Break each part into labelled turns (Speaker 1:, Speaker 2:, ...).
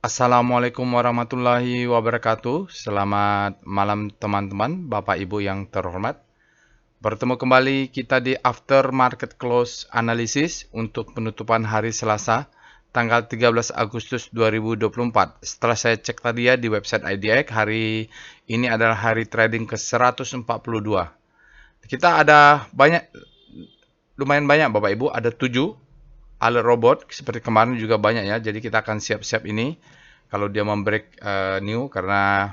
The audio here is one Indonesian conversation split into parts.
Speaker 1: Assalamualaikum warahmatullahi wabarakatuh. Selamat malam teman-teman, Bapak Ibu yang terhormat. Bertemu kembali kita di After Market Close Analysis untuk penutupan hari Selasa, tanggal 13 Agustus 2024. Setelah saya cek tadi ya di website IDX, hari ini adalah hari trading ke-142. Kita ada lumayan banyak Bapak Ibu, ada 7 alert robot seperti kemarin juga banyak ya. Jadi kita akan siap-siap ini kalau dia membreak new karena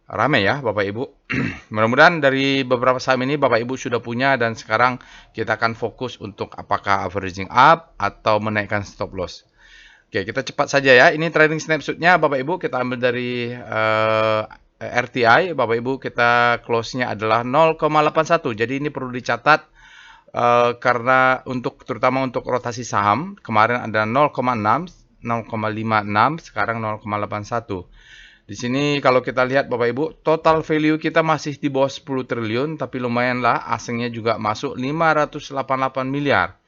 Speaker 1: rame ya Bapak Ibu. Mudah-mudahan dari beberapa saham ini Bapak Ibu sudah punya dan sekarang kita akan fokus untuk apakah averaging up atau menaikkan stop loss. Oke, kita cepat saja ya. Ini trading snapshotnya Bapak Ibu kita ambil dari RTI. Bapak Ibu kita close-nya adalah 0,81. Jadi ini perlu dicatat karena terutama untuk rotasi saham kemarin ada 0,6, 0,56, sekarang 0,81. Di sini kalau kita lihat Bapak Ibu, total value kita masih di bawah 10 triliun, tapi lumayan lah asingnya juga masuk 588 miliar.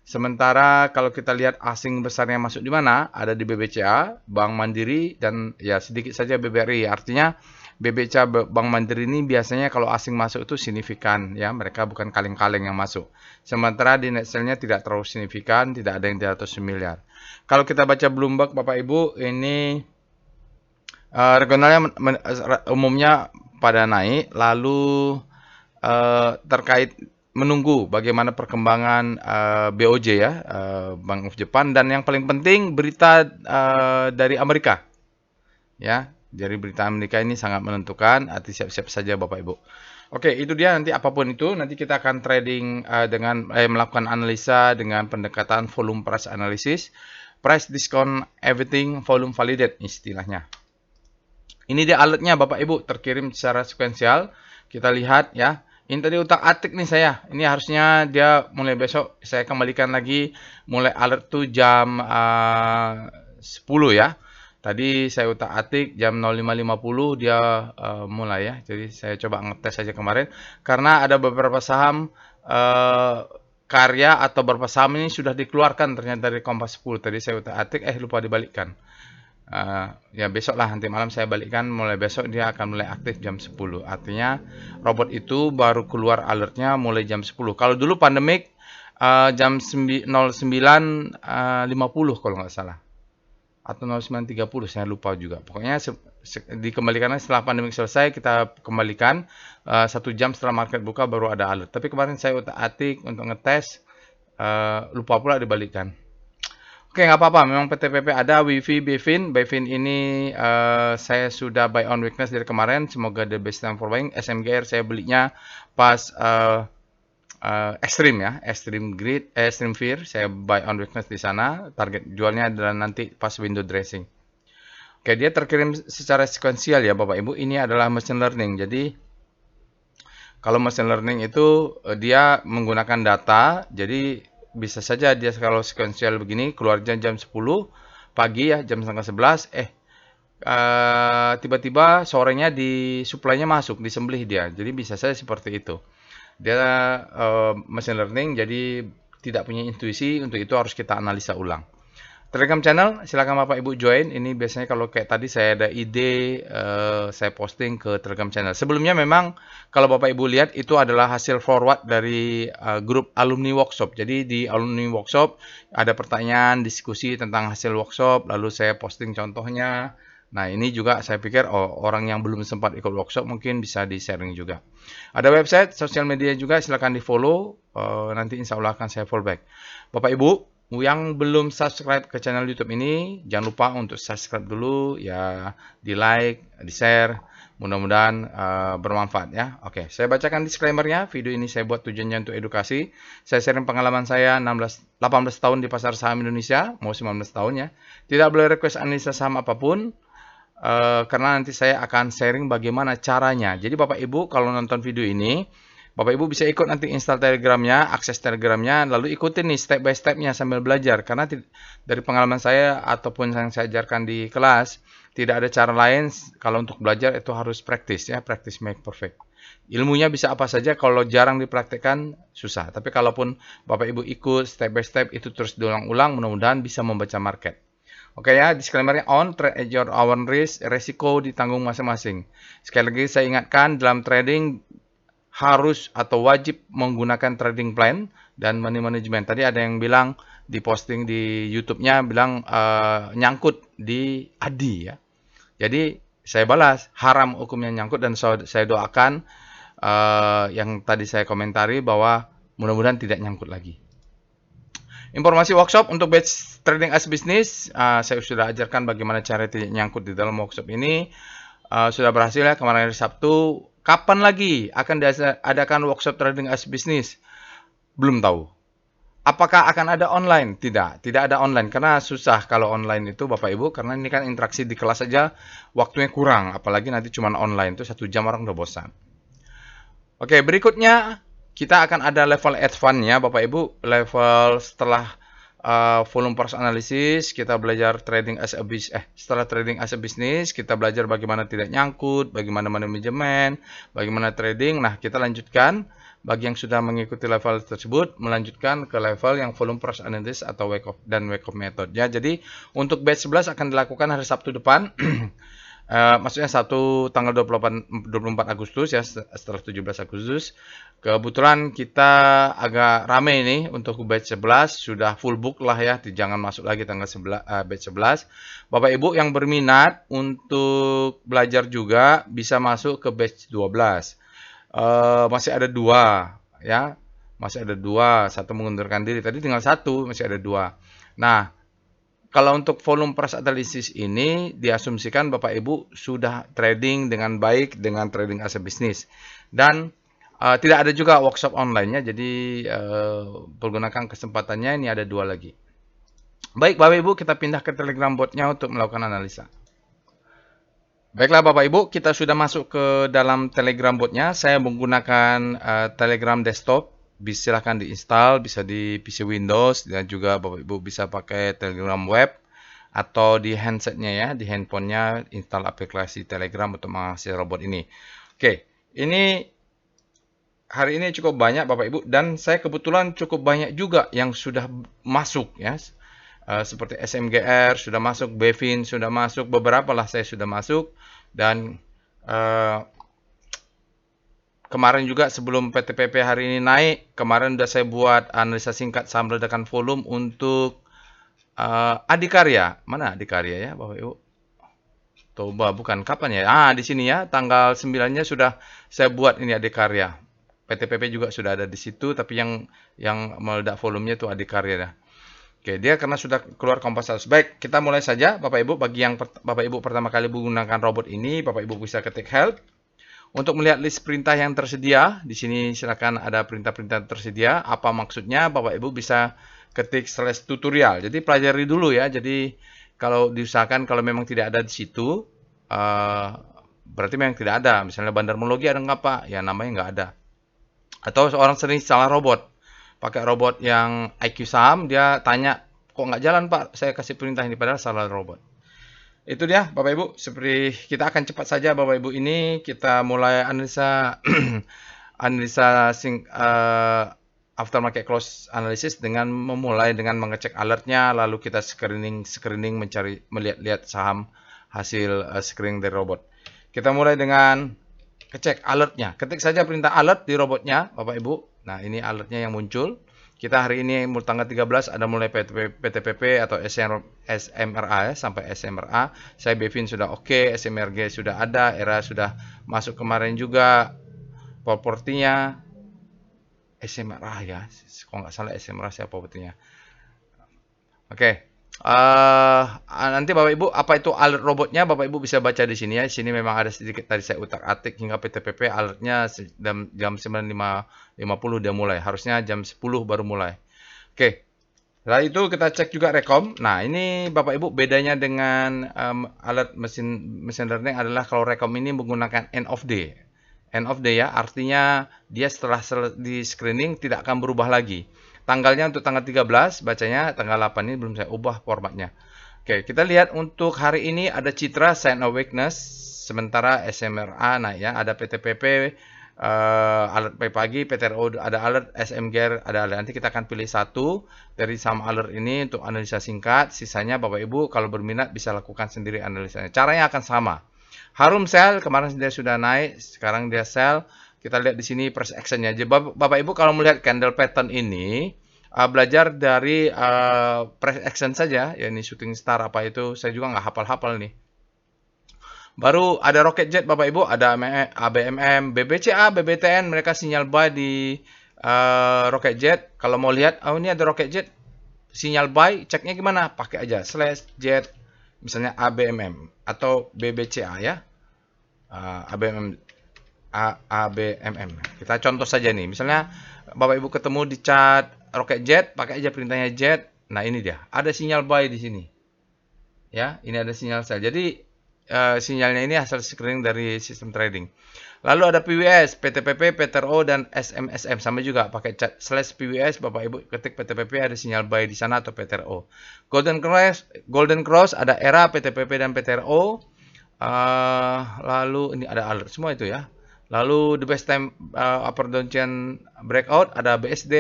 Speaker 1: Sementara kalau kita lihat asing besarnya masuk di mana? Ada di BBCA, Bank Mandiri, dan ya sedikit saja BBRI. Artinya BBCA, Bank Mandiri ini biasanya kalau asing masuk itu signifikan, ya mereka bukan kaleng-kaleng yang masuk. Sementara di net sale-nya tidak terlalu signifikan, tidak ada yang di atas 1 miliar. Kalau kita baca Bloomberg Bapak Ibu, ini regionalnya umumnya pada naik, lalu terkait menunggu bagaimana perkembangan BOJ ya, Bank of Japan, dan yang paling penting berita dari Amerika. Ya, jadi berita Amerika ini sangat menentukan, arti siap-siap saja Bapak Ibu. Oke, itu dia nanti apapun itu, nanti kita akan trading dengan melakukan analisa dengan pendekatan volume price analysis, price discount everything, volume validate istilahnya. Ini dia alertnya Bapak Ibu, terkirim secara sekuensial. Kita lihat ya. Ini tadi utak-atik nih saya. Ini harusnya dia mulai besok saya kembalikan lagi mulai alert tuh jam 10 ya. Tadi saya utak-atik jam 05.50 dia mulai ya. Jadi saya coba ngetes saja kemarin karena ada beberapa saham karya atau beberapa saham ini sudah dikeluarkan ternyata dari Kompas 10. Tadi saya utak-atik lupa dibalikkan. Ya besok lah nanti malam saya balikkan, mulai besok dia akan mulai aktif jam 10. Artinya robot itu baru keluar alertnya mulai jam 10. Kalau dulu pandemik jam 09.50 kalau nggak salah. Atau 09.30 saya lupa juga. Pokoknya dikembalikan setelah pandemik selesai kita kembalikan 1 jam setelah market buka baru ada alert. Tapi kemarin saya utak-atik untuk ngetes lupa pula dibalikkan. Oke, nggak apa-apa. Memang PTPP ada Wifi Bevin. Bevin ini saya sudah buy on weakness dari kemarin. Semoga the best time for buying. SMGR saya belinya pas Extreme ya, Extreme Grid, Extreme Fear. Saya buy on weakness di sana. Target jualnya adalah nanti pas window dressing. Oke, dia terkirim secara sekuensial ya Bapak Ibu. Ini adalah machine learning. Jadi kalau machine learning itu dia menggunakan data. Jadi bisa saja dia kalau sequential begini keluar jam 10 pagi ya, jam setengah 11 tiba-tiba sorenya di supply-nya masuk, disembelih dia. Jadi bisa saja seperti itu. Dia machine learning jadi tidak punya intuisi, untuk itu harus kita analisa ulang. Telegram channel, silakan Bapak Ibu join. Ini biasanya kalau kayak tadi saya ada ide, saya posting ke Telegram channel. Sebelumnya memang kalau Bapak Ibu lihat itu adalah hasil forward dari grup alumni workshop. Jadi di alumni workshop ada pertanyaan, diskusi tentang hasil workshop, lalu saya posting contohnya. Nah ini juga saya pikir orang yang belum sempat ikut workshop mungkin bisa di-sharing juga. Ada website, sosial media juga, silakan di-follow. Nanti insya Allah akan saya follow back. Bapak Ibu yang belum subscribe ke channel YouTube ini, jangan lupa untuk subscribe dulu, ya di like, di share, mudah-mudahan bermanfaat ya. Oke, saya bacakan disclaimer-nya. Video ini saya buat tujuannya untuk edukasi. Saya sharing pengalaman saya 18 tahun di pasar saham Indonesia, mau 19 tahun ya. Tidak boleh request analisa saham apapun, karena nanti saya akan sharing bagaimana caranya. Jadi Bapak Ibu kalau nonton video ini, Bapak Ibu bisa ikut nanti install Telegramnya, akses Telegramnya, lalu ikutin nih step by stepnya sambil belajar. Karena dari pengalaman saya ataupun yang saya ajarkan di kelas, tidak ada cara lain kalau untuk belajar itu harus praktis ya, practice make perfect. Ilmunya bisa apa saja, kalau jarang dipraktekkan susah. Tapi kalaupun Bapak Ibu ikut step by step itu terus diulang-ulang, mudah-mudahan bisa membaca market. Oke ya, disclaimer-nya on, trade at your own risk, resiko ditanggung masing-masing. Sekali lagi saya ingatkan, dalam trading harus atau wajib menggunakan trading plan dan money management. Tadi ada yang bilang di posting di YouTube-nya bilang nyangkut di ADI ya. Jadi saya balas haram hukumnya nyangkut dan saya doakan yang tadi saya komentari bahwa mudah-mudahan tidak nyangkut lagi. Informasi workshop untuk batch trading as business, saya sudah ajarkan bagaimana cara tidak nyangkut di dalam workshop ini. Sudah berhasil ya kemarin hari Sabtu. Kapan lagi akan diadakan workshop trading as business? Belum tahu. Apakah akan ada online? Tidak ada online karena susah kalau online itu Bapak Ibu, karena ini kan interaksi di kelas saja waktunya kurang, apalagi nanti cuma online itu 1 jam orang udah bosan. Oke, berikutnya kita akan ada level advance-nya Bapak Ibu. Level setelah volume price analysis, kita belajar trading as a business. Setelah trading as a business, kita belajar bagaimana tidak nyangkut, bagaimana manajemen, bagaimana trading. Nah, kita lanjutkan. Bagi yang sudah mengikuti level tersebut, melanjutkan ke level yang volume price analysis atau wake up method. Ya, jadi untuk batch 11 akan dilakukan hari Sabtu depan. Maksudnya Sabtu tanggal 24 Agustus ya, setelah 17 Agustus. Kebetulan kita agak rame ini untuk batch 11, sudah full book lah ya, jangan masuk lagi tanggal 11, batch 11. Bapak Ibu yang berminat untuk belajar juga bisa masuk ke batch 12. Masih ada 2 ya, masih ada 2, satu mengundurkan diri, tadi tinggal 1, masih ada 2. Nah, kalau untuk volume price analysis ini diasumsikan Bapak Ibu sudah trading dengan baik dengan trading as a business. Dan tidak ada juga workshop online-nya, jadi pergunakan kesempatannya, ini ada 2 lagi. Baik Bapak Ibu, kita pindah ke Telegram bot-nya untuk melakukan analisa. Baiklah Bapak Ibu, kita sudah masuk ke dalam Telegram bot-nya. Saya menggunakan Telegram desktop. Silahkan diinstal, bisa di PC Windows dan juga Bapak Ibu bisa pakai Telegram web atau di handsetnya ya, di handphonenya install aplikasi Telegram untuk mengakses robot ini. Oke, ini hari ini cukup banyak Bapak Ibu dan saya kebetulan cukup banyak juga yang sudah masuk ya. Seperti SMGR sudah masuk, Bevin sudah masuk, beberapa lah saya sudah masuk dan kemarin juga sebelum PTPP hari ini naik, kemarin sudah saya buat analisa singkat saham ledakan volume untuk Adikarya. Mana Adikarya ya Bapak Ibu? Coba bukan kapan ya? Di sini ya, tanggal 9-nya sudah saya buat ini Adikarya. PTPP juga sudah ada di situ, tapi yang meledak volumenya itu Adikarya dah. Oke, dia karena sudah keluar Kompas 100. Baik, kita mulai saja Bapak Ibu. Bagi yang Bapak Ibu pertama kali menggunakan robot ini, Bapak Ibu bisa ketik help. Untuk melihat list perintah yang tersedia, di sini silakan ada perintah-perintah tersedia. Apa maksudnya? Bapak Ibu bisa ketik /tutorial. Jadi pelajari dulu ya. Jadi kalau diusahakan kalau memang tidak ada di situ, berarti memang tidak ada. Misalnya bandarmologi ada nggak Pak? Ya namanya nggak ada. Atau seorang sering salah robot. Pakai robot yang IQ saham, dia tanya, kok nggak jalan Pak? Saya kasih perintah ini, padahal salah robot. Itu dia Bapak Ibu, seperti kita akan cepat saja Bapak Ibu ini kita mulai analisa analisa aftermarket close analysis dengan memulai dengan mengecek alertnya, lalu kita screening melihat saham hasil screening dari robot. Kita mulai dengan cek alertnya. Ketik saja perintah alert di robotnya Bapak Ibu. Nah, ini alertnya yang muncul. Kita hari ini tanggal 13 ada mulai PTPP atau SMRA ya, sampai SMRA. Saya Bevin sudah oke, SMRG sudah ada, ERA sudah masuk kemarin juga. Propertinya SMRA ya, kalau nggak salah SMRA siapa propertinya. Oke. Nanti Bapak Ibu apa itu alert robotnya Bapak Ibu bisa baca di sini ya. Di sini memang ada sedikit tadi saya utak-atik hingga PTPP alertnya jam 9.50 dia mulai. Harusnya jam 10 baru mulai. Oke. Setelah itu kita cek juga rekom. Nah, ini Bapak Ibu bedanya dengan alert mesin learning adalah kalau rekom ini menggunakan end of day. End of day ya, artinya dia setelah di screening tidak akan berubah lagi. Tanggalnya untuk tanggal 13, bacanya tanggal 8 ini belum saya ubah formatnya. Oke, kita lihat untuk hari ini ada Citra Sign of Weakness, sementara SMRA naik ya, ada PTPP alert pagi-pagi, PTRO ada alert, SM Gear ada alert. Nanti kita akan pilih satu dari sum alert ini untuk analisa singkat. Sisanya Bapak Ibu kalau berminat bisa lakukan sendiri analisanya. Caranya akan sama. Harum sell kemarin dia sudah naik, sekarang dia sell. Kita lihat di sini price action-nya. Jadi Bapak Ibu kalau melihat candle pattern ini belajar dari price action saja, ya ini shooting star apa itu, saya juga nggak hafal-hafal nih. Baru ada Rocket Jet Bapak Ibu, ada ABMM, BBCA, BBTN, mereka sinyal buy di Rocket Jet. Kalau mau lihat, oh ini ada Rocket Jet, sinyal buy, ceknya gimana? Pakai aja slash jet, misalnya ABMM atau BBCA ya, ABMM, ABMM. Kita contoh saja nih, misalnya Bapak Ibu ketemu di chart Rocket Jet, pakai aja perintahnya jet. Nah ini dia, ada sinyal buy di sini. Ya, ini ada sinyal sell. Jadi sinyalnya ini hasil screening dari sistem trading. Lalu ada PWS, PTPP, PTRO, dan SMSM. Sama juga pakai chat slash PWS. Bapak Ibu ketik PTPP ada sinyal buy di sana atau PTRO. Golden Cross ada era PTPP dan PTRO. Lalu ini ada alert semua itu ya. Lalu the best time upper downtrend breakout ada BSD,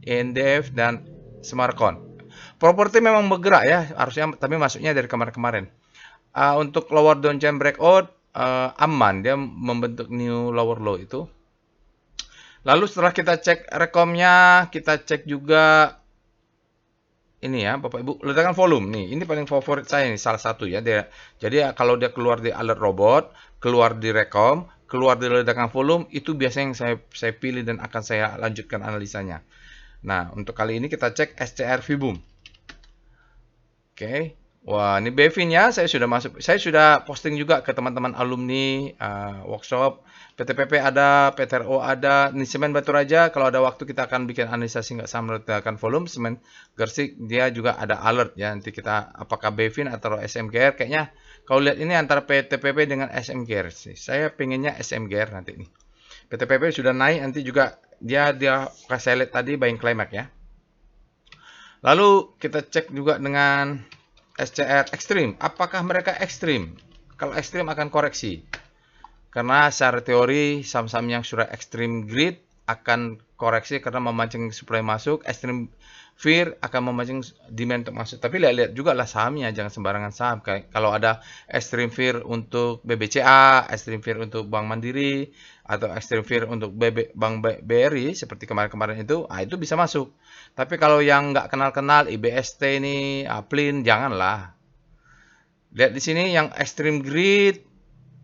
Speaker 1: INDF, dan Smartcon. Properti memang bergerak ya, harusnya tapi masuknya dari kemarin-kemarin. Untuk lower downtrend breakout aman, dia membentuk new lower low itu. Lalu setelah kita cek rekomnya, kita cek juga ini ya Bapak Ibu, ledakan volume nih. Ini paling favorit saya nih, salah satu ya. Jadi kalau dia keluar di alert robot, keluar di rekom, keluar di ledakan volume, itu biasanya yang saya pilih dan akan saya lanjutkan analisanya. Nah, untuk kali ini kita cek SCR Vibum. Oke. Wah, ini Bevin-nya saya sudah masuk. Saya sudah posting juga ke teman-teman alumni workshop. PTPP ada, PTRO ada. Ini semen Batu Raja. Kalau ada waktu kita akan bikin analisa singkat sama ledakan volume. Semen Gersik dia juga ada alert ya. Nanti kita apakah Bevin atau SMGR. Kayaknya kalau lihat ini antara PTPP dengan SMGR sih. Saya pengennya SMGR nanti nih. PTPP sudah naik. Nanti juga dia saya lihat tadi buying climax ya. Lalu kita cek juga dengan SCR ekstrim. Apakah mereka ekstrim? Kalau ekstrim akan koreksi. Karena secara teori saham-saham yang sudah ekstrim greed akan koreksi karena memancing supply masuk. Ekstrim fear akan memancing demand untuk masuk. Tapi lihat-lihat juga lah sahamnya, jangan sembarangan saham. Kayak kalau ada ekstrim fear untuk BBCA, ekstrim fear untuk Bank Mandiri, atau ekstrim fear untuk Bank BRI seperti kemarin-kemarin itu bisa masuk. Tapi kalau yang nggak kenal-kenal IBST ini, Plin, janganlah. Lihat di sini yang extreme greed,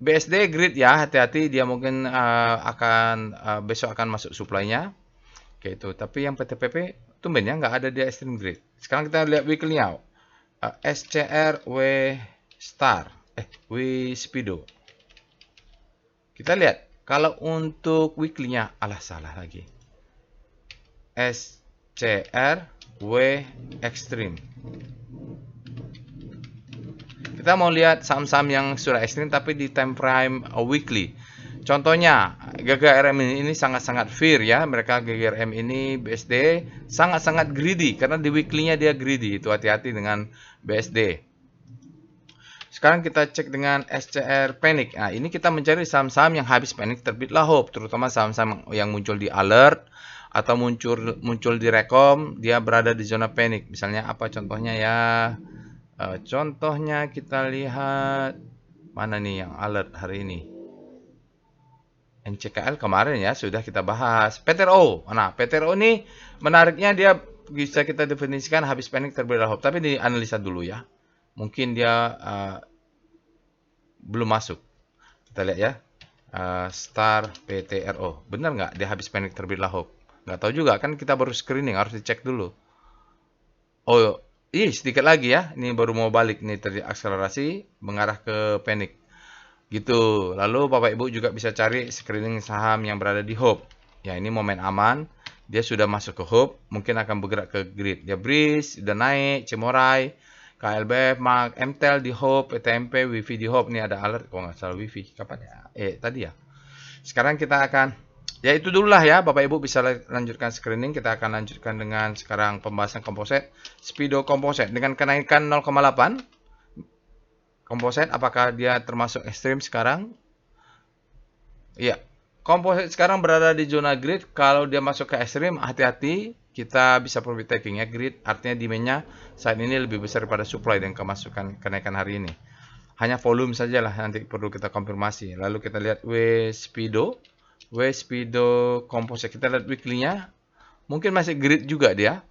Speaker 1: BSD greed ya, hati-hati dia mungkin besok akan masuk supply-nya. Oke itu. Tapi yang PTPP tumben ya nggak ada dia extreme greed. Sekarang kita lihat weekly-nya. SCR W Star, W Speedo. Kita lihat kalau untuk weekly-nya, salah lagi. SCR W Extreme. Kita mau lihat saham-saham yang sudah ekstrim tapi di time frame weekly. Contohnya GGRM ini sangat-sangat fear ya. Mereka GGRM ini BSD sangat-sangat greedy karena di weekly-nya dia greedy. Itu hati-hati dengan BSD. Sekarang kita cek dengan SCR Panic. Nah, ini kita mencari saham-saham yang habis panic terbitlah hope, terutama saham-saham yang muncul di alert atau muncul di rekom, dia berada di zona panic. Misalnya apa contohnya ya? Contohnya kita lihat mana nih yang alert hari ini. NCKL kemarin ya sudah kita bahas. PTRO. Nah, PTRO ini menariknya dia bisa kita definisikan habis panic terbitlah hope, tapi dianalisa dulu ya. Mungkin dia belum masuk. Kita lihat ya. Star PTRO. Benar nggak dia habis panic terbitlah hope? Nggak tahu juga, kan kita baru screening, harus dicek dulu. Oh, sedikit lagi ya. Ini baru mau balik nih, terjadi akselerasi mengarah ke panic. Gitu. Lalu Bapak Ibu juga bisa cari screening saham yang berada di hope. Ya, ini momen aman. Dia sudah masuk ke hope, mungkin akan bergerak ke grid. Ya, Breeze udah naik, Cimorai, KLB, Mark, MTEL di hope, PTMP, Wifi di hope. Ini ada alert, kok nggak salah Wifi. Kapan ya? Tadi ya. Sekarang kita akan ya itu dulu lah ya, Bapak Ibu bisa lanjutkan screening. Kita akan lanjutkan dengan sekarang pembahasan komposit. Speedo komposit dengan kenaikan 0,8. Komposit apakah dia termasuk ekstrim sekarang? Iya. Komposit sekarang berada di zona grid. Kalau dia masuk ke ekstrim, hati-hati. Kita bisa profit taking ya. Grid artinya demand-nya saat ini lebih besar daripada supply dan kemasukan kenaikan hari ini. Hanya volume sajalah nanti perlu kita konfirmasi. Lalu kita lihat W-Speedo komposit. Kita lihat weekly-nya. Mungkin masih grid juga dia.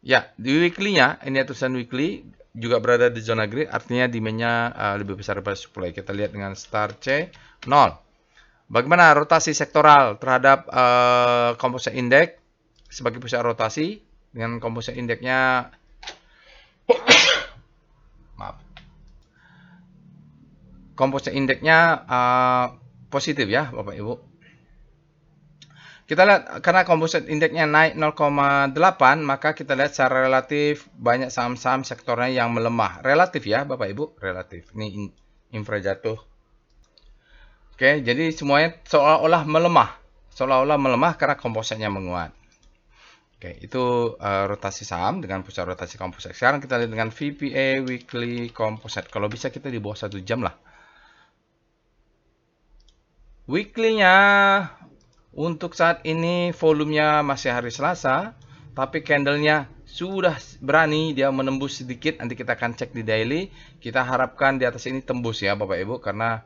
Speaker 1: Ya, di weekly-nya, ini tulisan weekly, juga berada di zona grid. Artinya demand-nya lebih besar daripada supply. Kita lihat dengan star C, 0. Bagaimana rotasi sektoral terhadap komposit indeks sebagai pusat rotasi dengan komposit indeksnya maaf. Komposit indeksnya positif ya, Bapak Ibu. Kita lihat karena komposit indeksnya naik 0,8, maka kita lihat secara relatif banyak saham-saham sektornya yang melemah. Relatif ya, Bapak Ibu, relatif. Ini infra jatuh. Oke, jadi semuanya seolah-olah melemah karena kompositnya menguat. Oke, itu rotasi saham dengan pusat rotasi komposit. Sekarang kita lihat dengan VPA weekly composite. Kalau bisa kita di bawah 1 jam lah. Weekly-nya untuk saat ini volumenya masih hari Selasa, tapi candle-nya sudah berani dia menembus sedikit. Nanti kita akan cek di daily. Kita harapkan di atas ini tembus ya Bapak Ibu, karena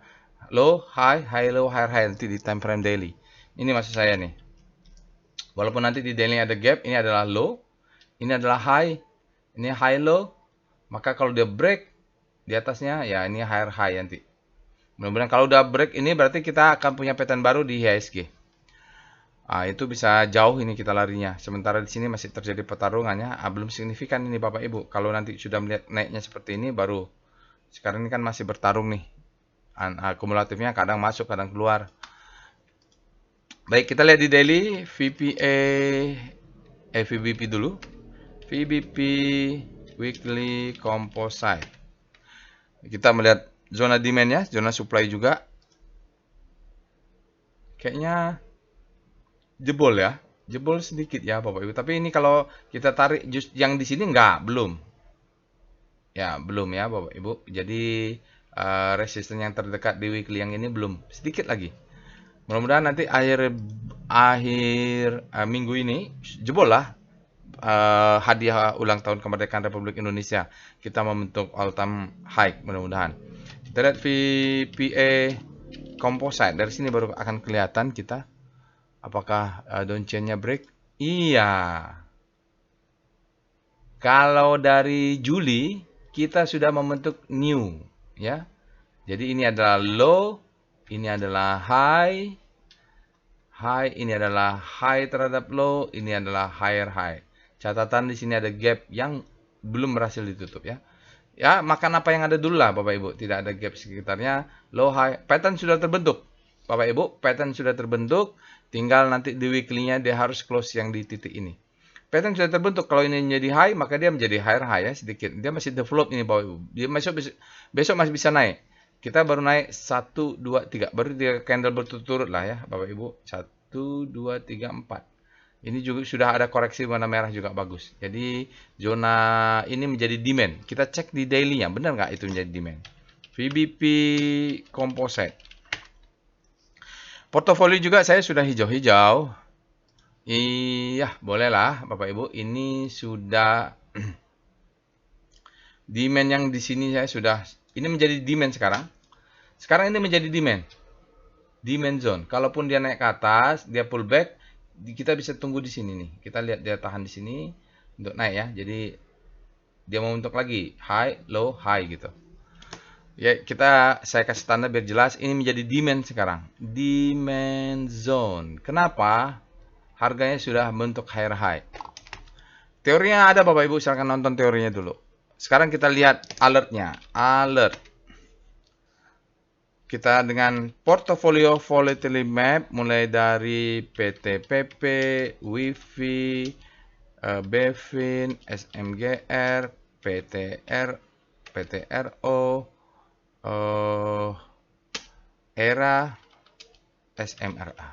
Speaker 1: low, high, high, low, higher, high nanti di time frame daily. Ini maksud saya nih. Walaupun nanti di daily ada gap, ini adalah low, ini adalah high, ini high low. Maka kalau dia break di atasnya, ya ini higher high nanti. Mudah-mudahan kalau udah break ini berarti kita akan punya pattern baru di IHSG. Itu bisa jauh ini kita larinya. Sementara di sini masih terjadi pertarungannya, belum signifikan ini Bapak Ibu. Kalau nanti sudah melihat naiknya seperti ini baru. Sekarang ini kan masih bertarung nih. Kumulatifnya kadang masuk, kadang keluar. Baik, kita lihat di daily VBP dulu. VBP weekly composite. Kita melihat zona demand-nya, zona supply juga. Kayaknya jebol ya. Jebol sedikit ya Bapak Ibu. Tapi ini kalau kita tarik yang di sini belum. Ya, belum ya Bapak Ibu. Jadi resisten yang terdekat di weekly yang ini belum, sedikit lagi. Mudah-mudahan nanti akhir minggu ini jebol lah hadiah ulang tahun kemerdekaan Republik Indonesia. Kita membentuk all time high mudah-mudahan. Kita lihat VPA composite. Dari sini baru akan kelihatan kita apakah downtrendnya break. Iya. Kalau dari Juli kita sudah membentuk new ya. Jadi ini adalah low, ini adalah high, ini adalah high terhadap low, ini adalah higher high. Catatan di sini ada gap yang belum berhasil ditutup ya. Ya, makan apa yang ada dulu lah Bapak Ibu, tidak ada gap sekitarnya. Low high, pattern sudah terbentuk. Bapak Ibu, pattern sudah terbentuk, tinggal nanti di weekly-nya dia harus close yang di titik ini. Pattern sudah terbentuk, kalau ini menjadi high, maka dia menjadi higher high ya sedikit. Dia masih develop ini Bapak Ibu. Dia besok masih bisa naik. Kita baru naik 1, 2, 3. Baru dia candle berturut-turut lah ya Bapak Ibu. 1, 2, 3, 4. Ini juga sudah ada koreksi warna merah juga bagus. Jadi zona ini menjadi demand. Kita cek di daily-nya, benar nggak itu menjadi demand? VBP composite. Portofolio juga saya sudah hijau-hijau. Iya, bolehlah Bapak Ibu. Ini sudah demand yang di sini saya sudah, ini menjadi demand sekarang. Sekarang ini menjadi demand. Demand zone. Kalaupun dia naik ke atas, dia pullback, kita bisa tunggu di sini nih. Kita lihat dia tahan di sini untuk naik ya. Jadi dia mau untuk lagi high, low, high gitu. Ya, saya kasih tanda biar jelas. Ini menjadi demand sekarang. Demand zone. Kenapa? Harganya sudah bentuk higher high. Teorinya ada Bapak Ibu, silahkan nonton teorinya dulu. Sekarang kita lihat alertnya. Alert. Kita dengan portfolio volatility map mulai dari PTPP, WIFI, BEFIN, SMGR, PTR, PTRO, ERA, SMRA.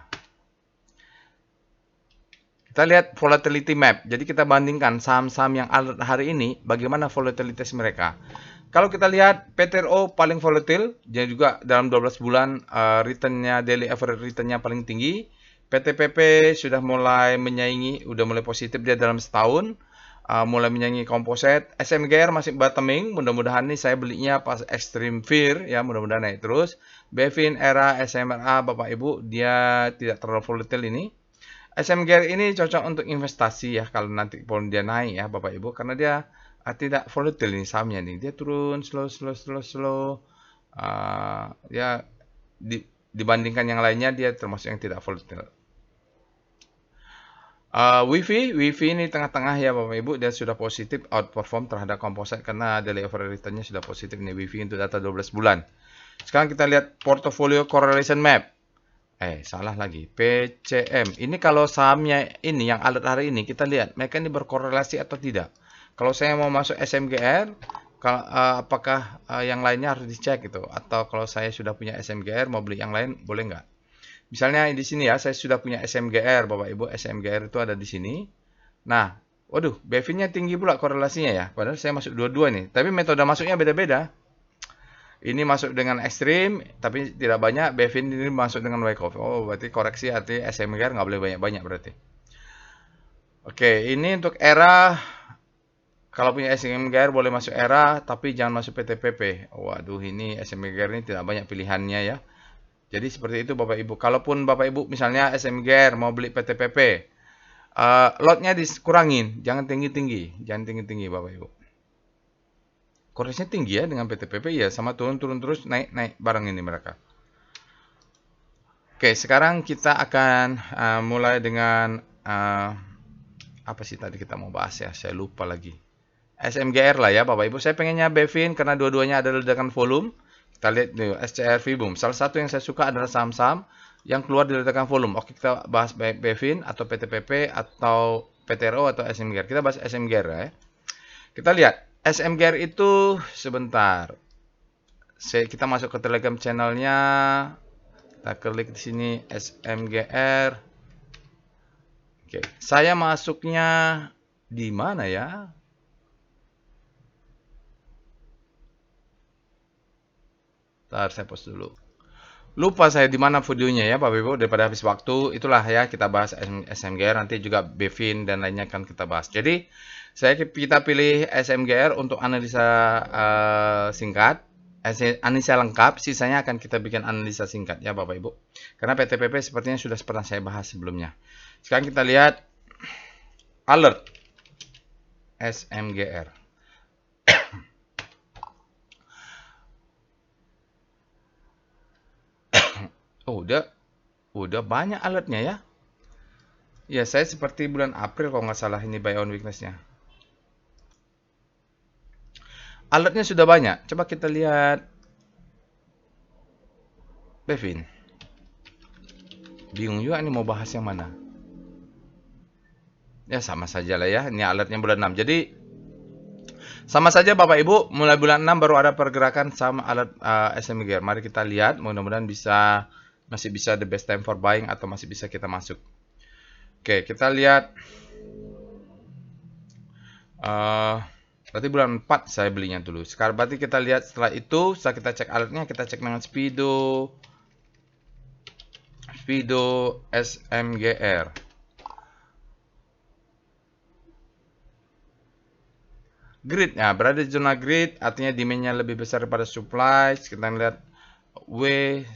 Speaker 1: Kita lihat volatility map. Jadi kita bandingkan saham-saham yang alert hari ini, bagaimana volatilitas mereka. Kalau kita lihat PTRO paling volatil, dia juga dalam 12 bulan returnnya, daily average returnnya paling tinggi. PTPP sudah mulai menyaingi, udah mulai positif dia dalam setahun. Mulai menyaingi komposit. SMGR masih bottoming, mudah-mudahan nih saya belinya pas extreme fear ya, mudah-mudahan naik terus. Bevin, ERA, SMRA, Bapak Ibu, dia tidak terlalu volatile ini. SMGR ini cocok untuk investasi ya kalau nanti pun dia naik ya Bapak Ibu, karena dia tidak volatile ini sahamnya nih. Dia turun slow. Ya dibandingkan yang lainnya dia termasuk yang tidak volatile. WiFi ini tengah-tengah ya Bapak Ibu, dia sudah positif outperform terhadap komposit karena daily average return-nya sudah positif nih WiFi untuk data 12 bulan. Sekarang kita lihat portfolio correlation map. Salah lagi. PCM. Ini kalau sahamnya ini yang alert hari ini kita lihat mereka ini berkorelasi atau tidak. Kalau saya mau masuk SMGR, apakah yang lainnya harus dicek gitu, atau kalau saya sudah punya SMGR mau beli yang lain boleh nggak? Misalnya di sini ya, saya sudah punya SMGR, Bapak Ibu, SMGR itu ada di sini. Nah, waduh, Bevin-nya tinggi pula korelasinya ya. Padahal saya masuk dua-dua nih. Tapi metode masuknya beda-beda. Ini masuk dengan ekstrim, tapi tidak banyak. Bevin ini masuk dengan wake off. Oh, berarti koreksi arti SMGR nggak boleh banyak-banyak berarti. Oke, ini untuk era. Kalau punya SMGR boleh masuk era, tapi jangan masuk PTPP. Waduh, ini SMGR ini tidak banyak pilihannya ya. Jadi seperti itu Bapak Ibu. Kalaupun Bapak Ibu misalnya SMGR mau beli PTPP, lotnya dikurangin, jangan tinggi-tinggi, Bapak Ibu. Korelasinya tinggi ya dengan PTPP ya, sama turun terus naik barang ini mereka. Oke, sekarang kita akan mulai dengan apa sih tadi kita mau bahas ya? Saya lupa lagi. SMGR lah ya Bapak Ibu. Saya pengennya Bevin karena dua-duanya ada ledakan volume. Kita lihat nih, SCR Vboom. Salah satu yang saya suka adalah saham-saham yang keluar dari ledakan volume. Oke, kita bahas Bevin atau PTPP atau PTRO atau SMGR. Kita bahas SMGR ya. Kita lihat SMGR itu sebentar. Kita masuk ke Telegram channelnya. Kita klik di sini SMGR. Oke, saya masuknya di mana ya? Ntar saya post dulu. Lupa saya di mana videonya ya Bapak Ibu, daripada habis waktu. Itulah ya kita bahas SMGR, nanti juga Bevin dan lainnya akan kita bahas. Jadi kita pilih SMGR untuk analisa singkat, analisa lengkap. Sisanya akan kita bikin analisa singkat ya Bapak Ibu. Karena PTPP sepertinya sudah pernah saya bahas sebelumnya. Sekarang kita lihat alert SMGR. Oh, udah banyak alertnya ya. Ya, saya seperti bulan April kalau nggak salah ini buy on weakness-nya. Alertnya sudah banyak. Coba kita lihat Bevin. Bingung juga ini mau bahas yang mana. Ya, sama saja lah ya. Ini alertnya bulan 6. Jadi, sama saja Bapak Ibu, mulai bulan 6 baru ada pergerakan sama alert SMGR. Mari kita lihat, mudah-mudahan masih bisa the best time for buying atau masih bisa kita masuk. Oke, kita lihat. Berarti bulan 4 saya belinya dulu. Sekarang berarti kita lihat setelah itu, setelah kita cek alertnya, kita cek dengan Speedo SMGR. Grid, ya berada di zona grid, artinya demand-nya lebih besar daripada supply. Kita lihat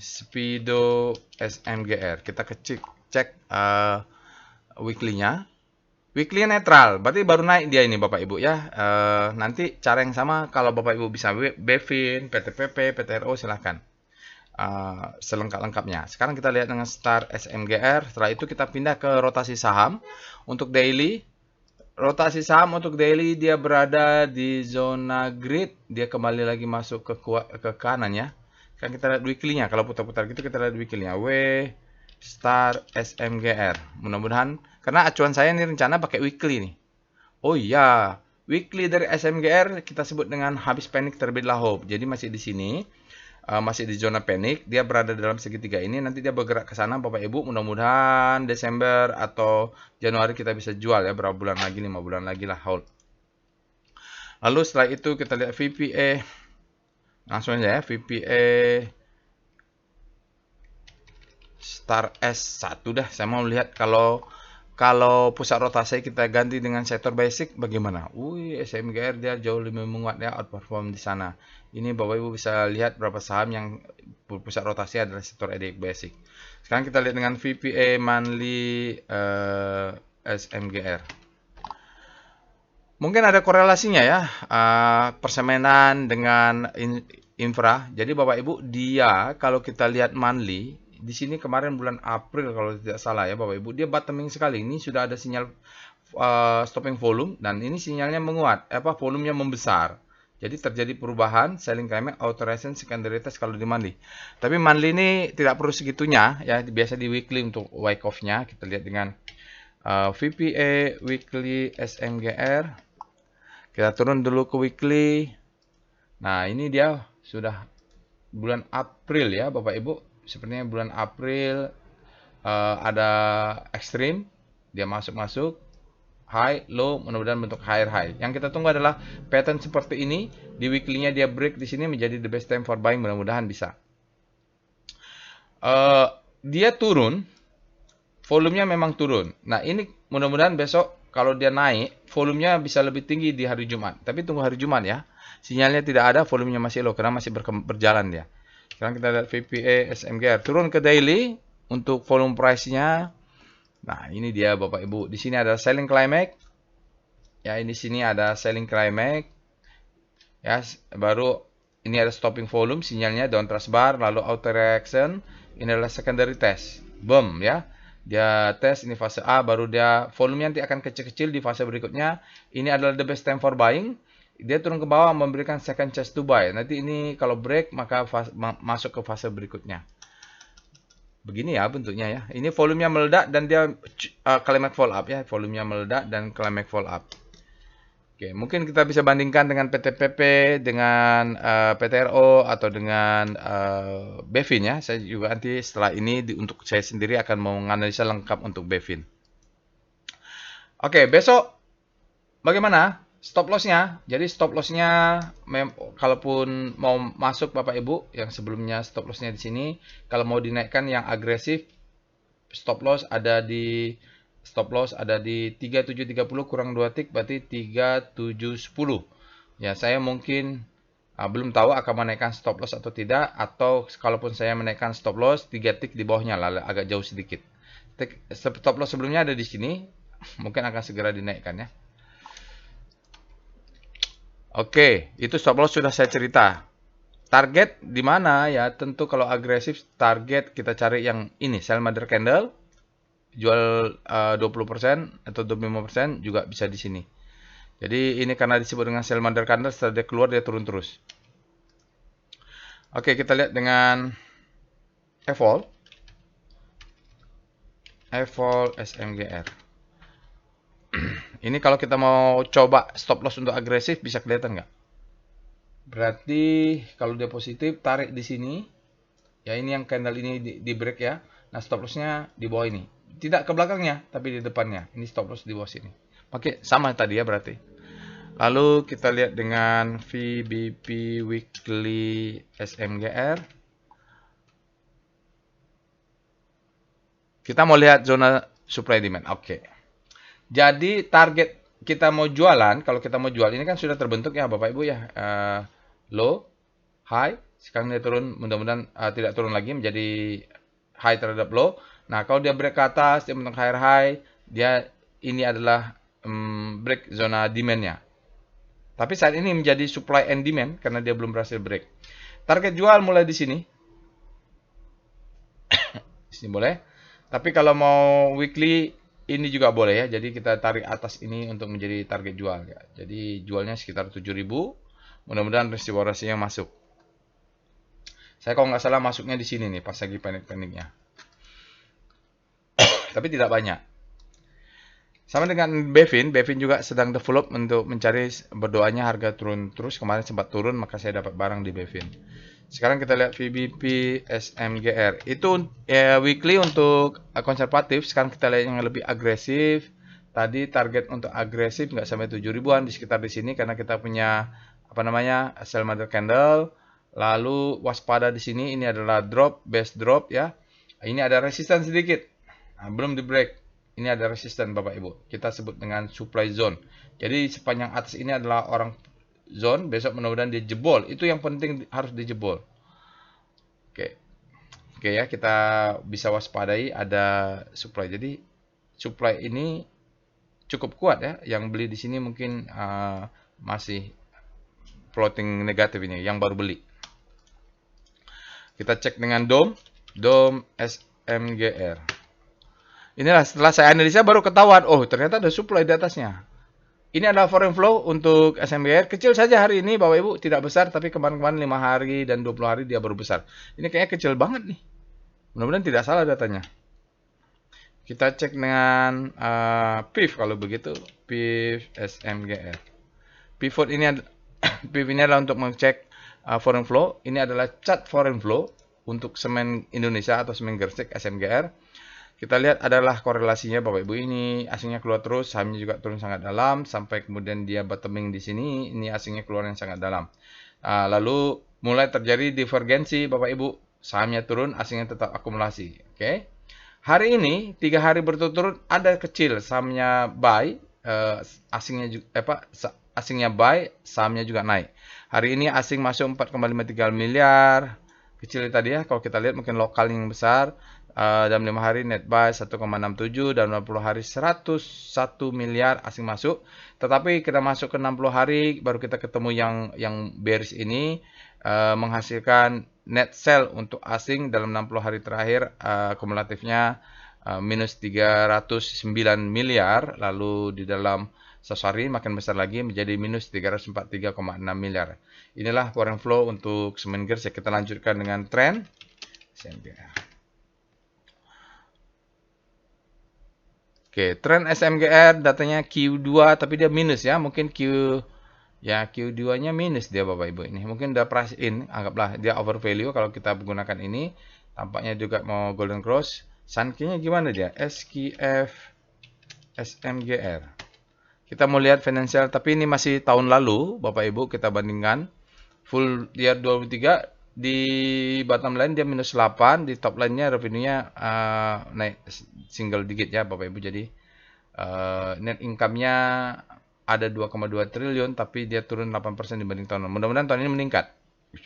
Speaker 1: Speedo SMGR. Kita cek weekly-nya. Weekly netral, berarti baru naik dia ini Bapak Ibu ya. Nanti cara yang sama kalau Bapak Ibu bisa Bevin, PTPP, PTRO silahkan. Selengkap-lengkapnya. Sekarang kita lihat dengan start SMGR. Setelah itu kita pindah ke rotasi saham. Untuk daily, rotasi saham untuk daily dia berada di zona grid. Dia kembali lagi masuk ke kanan ya. Sekarang kita lihat weekly-nya. Kalau putar-putar gitu kita lihat weekly-nya. Star SMGR. Mudah-mudahan karena acuan saya ini rencana pakai weekly nih. Oh iya, weekly dari SMGR kita sebut dengan habis panik terbitlah hope. Jadi masih di sini. masih di zona panik, dia berada dalam segitiga ini, nanti dia bergerak ke sana Bapak Ibu. Mudah-mudahan Desember atau Januari kita bisa jual ya, berapa bulan lagi, 5 bulan lagi lah hold. Lalu setelah itu kita lihat VPA, langsung aja ya, VPA Star S1 dah. Saya mau lihat kalau pusat rotasi kita ganti dengan sektor basic bagaimana. SMGR dia jauh lebih menguat ya, outperform di sana. Ini Bapak Ibu bisa lihat berapa saham yang pusat rotasi adalah sektor EDX basic. Sekarang kita lihat dengan VPA monthly SMGR. Mungkin ada korelasinya ya, persemenan dengan infra. Jadi Bapak Ibu, dia kalau kita lihat monthly, di sini kemarin bulan April kalau tidak salah ya Bapak Ibu, dia bottoming sekali. Ini sudah ada sinyal stopping volume dan ini sinyalnya menguat, volumenya membesar. Jadi terjadi perubahan selling climax, authorization, secondary test kalau di monthly. Tapi monthly ini tidak perlu segitunya ya, biasa di weekly untuk wake off-nya. Kita lihat dengan VPA weekly SMGR. Kita turun dulu ke weekly. Nah, ini dia sudah bulan April ya Bapak Ibu. Sepertinya bulan April ada ekstrim, dia masuk high, low, mudah-mudahan bentuk higher high. Yang kita tunggu adalah pattern seperti ini, di weekly-nya dia break di sini menjadi the best time for buying, mudah-mudahan bisa. Dia turun, volumenya memang turun. Nah, ini mudah-mudahan besok kalau dia naik, volumenya bisa lebih tinggi di hari Jumat. Tapi tunggu hari Jumat ya. Sinyalnya tidak ada, volumenya masih low karena masih berjalan dia. Sekarang kita lihat VPA SMGR turun ke daily untuk volume price-nya. Nah, ini dia Bapak Ibu. Di sini ada selling climax. Ya, ini sini ada selling climax. Ya, baru ini ada stopping volume, sinyalnya downtrend bar, lalu auto reaction. Ini adalah secondary test. Boom ya. Dia tes ini fase A, baru dia volumenya nanti akan kecil-kecil di fase berikutnya. Ini adalah the best time for buying. Dia turun ke bawah memberikan second chance to buy. Nanti ini kalau break maka masuk ke fase berikutnya. Begini ya bentuknya ya. Ini volumenya meledak dan dia climax fall up ya. Volumenya meledak dan climax fall up. Oke, mungkin kita bisa bandingkan dengan PTPP, dengan PTRO atau dengan Bevin ya. Saya juga nanti setelah ini untuk saya sendiri akan menganalisa lengkap untuk Bevin. Oke, besok bagaimana? Stop loss-nya. Jadi stop loss-nya kalaupun mau masuk Bapak Ibu yang sebelumnya stop loss-nya di sini, kalau mau dinaikkan yang agresif stop loss ada di 3730 kurang 2 tick berarti 3710. Ya, saya mungkin belum tahu akan menaikkan stop loss atau tidak, atau kalaupun saya menaikkan stop loss 3 tick di bawahnya lah, agak jauh sedikit. Stop loss sebelumnya ada di sini, mungkin akan segera dinaikkan ya. Oke, itu stop loss sudah saya cerita. Target di mana ya? Tentu kalau agresif target kita cari yang ini, sell mother candle, jual 20% atau 25% juga bisa di sini. Jadi ini karena disebut dengan sell mother candle, setelah dia keluar dia turun terus. Oke, kita lihat dengan Evol SMGR. Ini kalau kita mau coba stop loss untuk agresif bisa kelihatan nggak? Berarti kalau dia positif tarik di sini. Ya ini yang candle ini di break ya. Nah stop lossnya di bawah ini. Tidak ke belakangnya tapi di depannya. Ini stop loss di bawah sini. Oke, sama tadi ya berarti. Lalu kita lihat dengan VBP Weekly SMGR. Kita mau lihat zona supply demand. Oke. Jadi target kita mau jualan, kalau kita mau jual ini kan sudah terbentuk ya Bapak Ibu ya. Low, high, sekarang dia turun, mudah-mudahan tidak turun lagi menjadi high terhadap low. Nah, kalau dia break ke atas, dia bentuk higher high, dia ini adalah break zona demand-nya. Tapi saat ini menjadi supply and demand karena dia belum berhasil break. Target jual mulai di sini. Di sini boleh. Tapi kalau mau weekly ini juga boleh ya. Jadi kita tarik atas ini untuk menjadi target jual ya. Jadi jualnya sekitar 7.000. Mudah-mudahan resiborasinya masuk. Saya kalau nggak salah masuknya di sini nih pas lagi panik-paniknya. Tapi tidak banyak. Sama dengan Bevin juga sedang develop untuk mencari, berdoanya harga turun terus. Kemarin sempat turun, maka saya dapat barang di Bevin. Sekarang kita lihat VBP SMGR. Itu weekly untuk konservatif. Sekarang kita lihat yang lebih agresif. Tadi target untuk agresif nggak sampai 7 ribuan, di sekitar di sini karena kita punya apa namanya sell mother candle. Lalu waspada di sini, ini adalah drop, base drop ya. Ini ada resistance sedikit. Nah, belum di break. Ini ada resisten Bapak Ibu. Kita sebut dengan supply zone. Jadi sepanjang atas ini adalah orang zone. Besok mudah-mudahan dia jebol. Itu yang penting, harus dijebol. Oke. Oke ya, kita bisa waspadai ada supply. Jadi supply ini cukup kuat ya. Yang beli di sini mungkin masih floating negatif ini, yang baru beli. Kita cek dengan DOM SMGR. Inilah setelah saya analisa baru ketahuan, oh ternyata ada supply di atasnya. Ini adalah foreign flow untuk SMGR. Kecil saja hari ini Bapak Ibu, tidak besar, tapi kemarin-kemarin 5 hari dan 20 hari dia baru besar. Ini kayaknya kecil banget nih. Mudah-mudahan tidak salah datanya. Kita cek dengan PIF kalau begitu, PIF SMGR. Pivot ini PIF ini adalah untuk mengecek foreign flow. Ini adalah chart foreign flow untuk semen Indonesia atau semen Gersik SMGR. Kita lihat adalah korelasinya Bapak Ibu, ini asingnya keluar terus, sahamnya juga turun sangat dalam sampai kemudian dia bottoming di sini, ini asingnya keluar yang sangat dalam. Lalu mulai terjadi divergensi Bapak Ibu, sahamnya turun, asingnya tetap akumulasi. Oke. Hari ini 3 hari berturut-turut ada kecil, sahamnya buy, asingnya buy, sahamnya juga naik. Hari ini asing masuk 4,53 miliar. Kecil tadi ya, kalau kita lihat mungkin lokal yang besar. Dalam 5 hari net buy 1,67, dalam 60 hari 101 miliar asing masuk. Tetapi kita masuk ke 60 hari baru kita ketemu yang bearish ini menghasilkan net sell untuk asing dalam 60 hari terakhir, kumulatifnya minus 309 miliar. Lalu di dalam 1 hari makin besar lagi menjadi minus 343,6 miliar. Inilah foreign flow untuk semen Gersik. Kita lanjutkan dengan tren SMGR. Oke, tren SMGR datanya Q2 tapi dia minus ya. Mungkin Q2-nya minus dia Bapak Ibu ini. Mungkin udah price in, anggaplah dia overvalue kalau kita menggunakan ini. Tampaknya juga mau golden cross. Sunky-nya gimana dia? SQF SMGR. Kita mau lihat financial, tapi ini masih tahun lalu Bapak Ibu, kita bandingkan. Full year 2023 di bottom line dia minus 8, di top line-nya revenue-nya naik single digit ya Bapak Ibu. Jadi net income-nya ada 2,2 triliun tapi dia turun 8% dibanding tahun lalu. Mudah-mudahan tahun ini meningkat.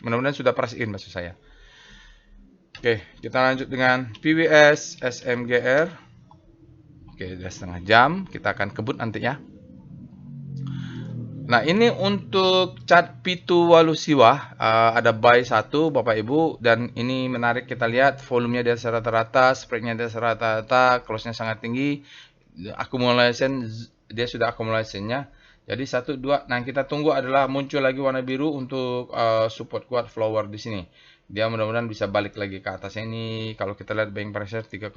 Speaker 1: Mudah-mudahan sudah price in maksud saya. Oke, kita lanjut dengan PWS SMGR. Oke, sudah setengah jam, kita akan kebut nanti ya. Nah, ini untuk chart P2 Walusiwah, ada buy 1 Bapak Ibu, dan ini menarik kita lihat volumenya dia rata-rata, spreadnya dia rata-rata, close-nya sangat tinggi, accumulation dia sudah accumulation-nya. Jadi 1 2, nah kita tunggu adalah muncul lagi warna biru untuk support kuat flower di sini. Dia mudah-mudahan bisa balik lagi ke atas ini. Kalau kita lihat buying pressure 3,9,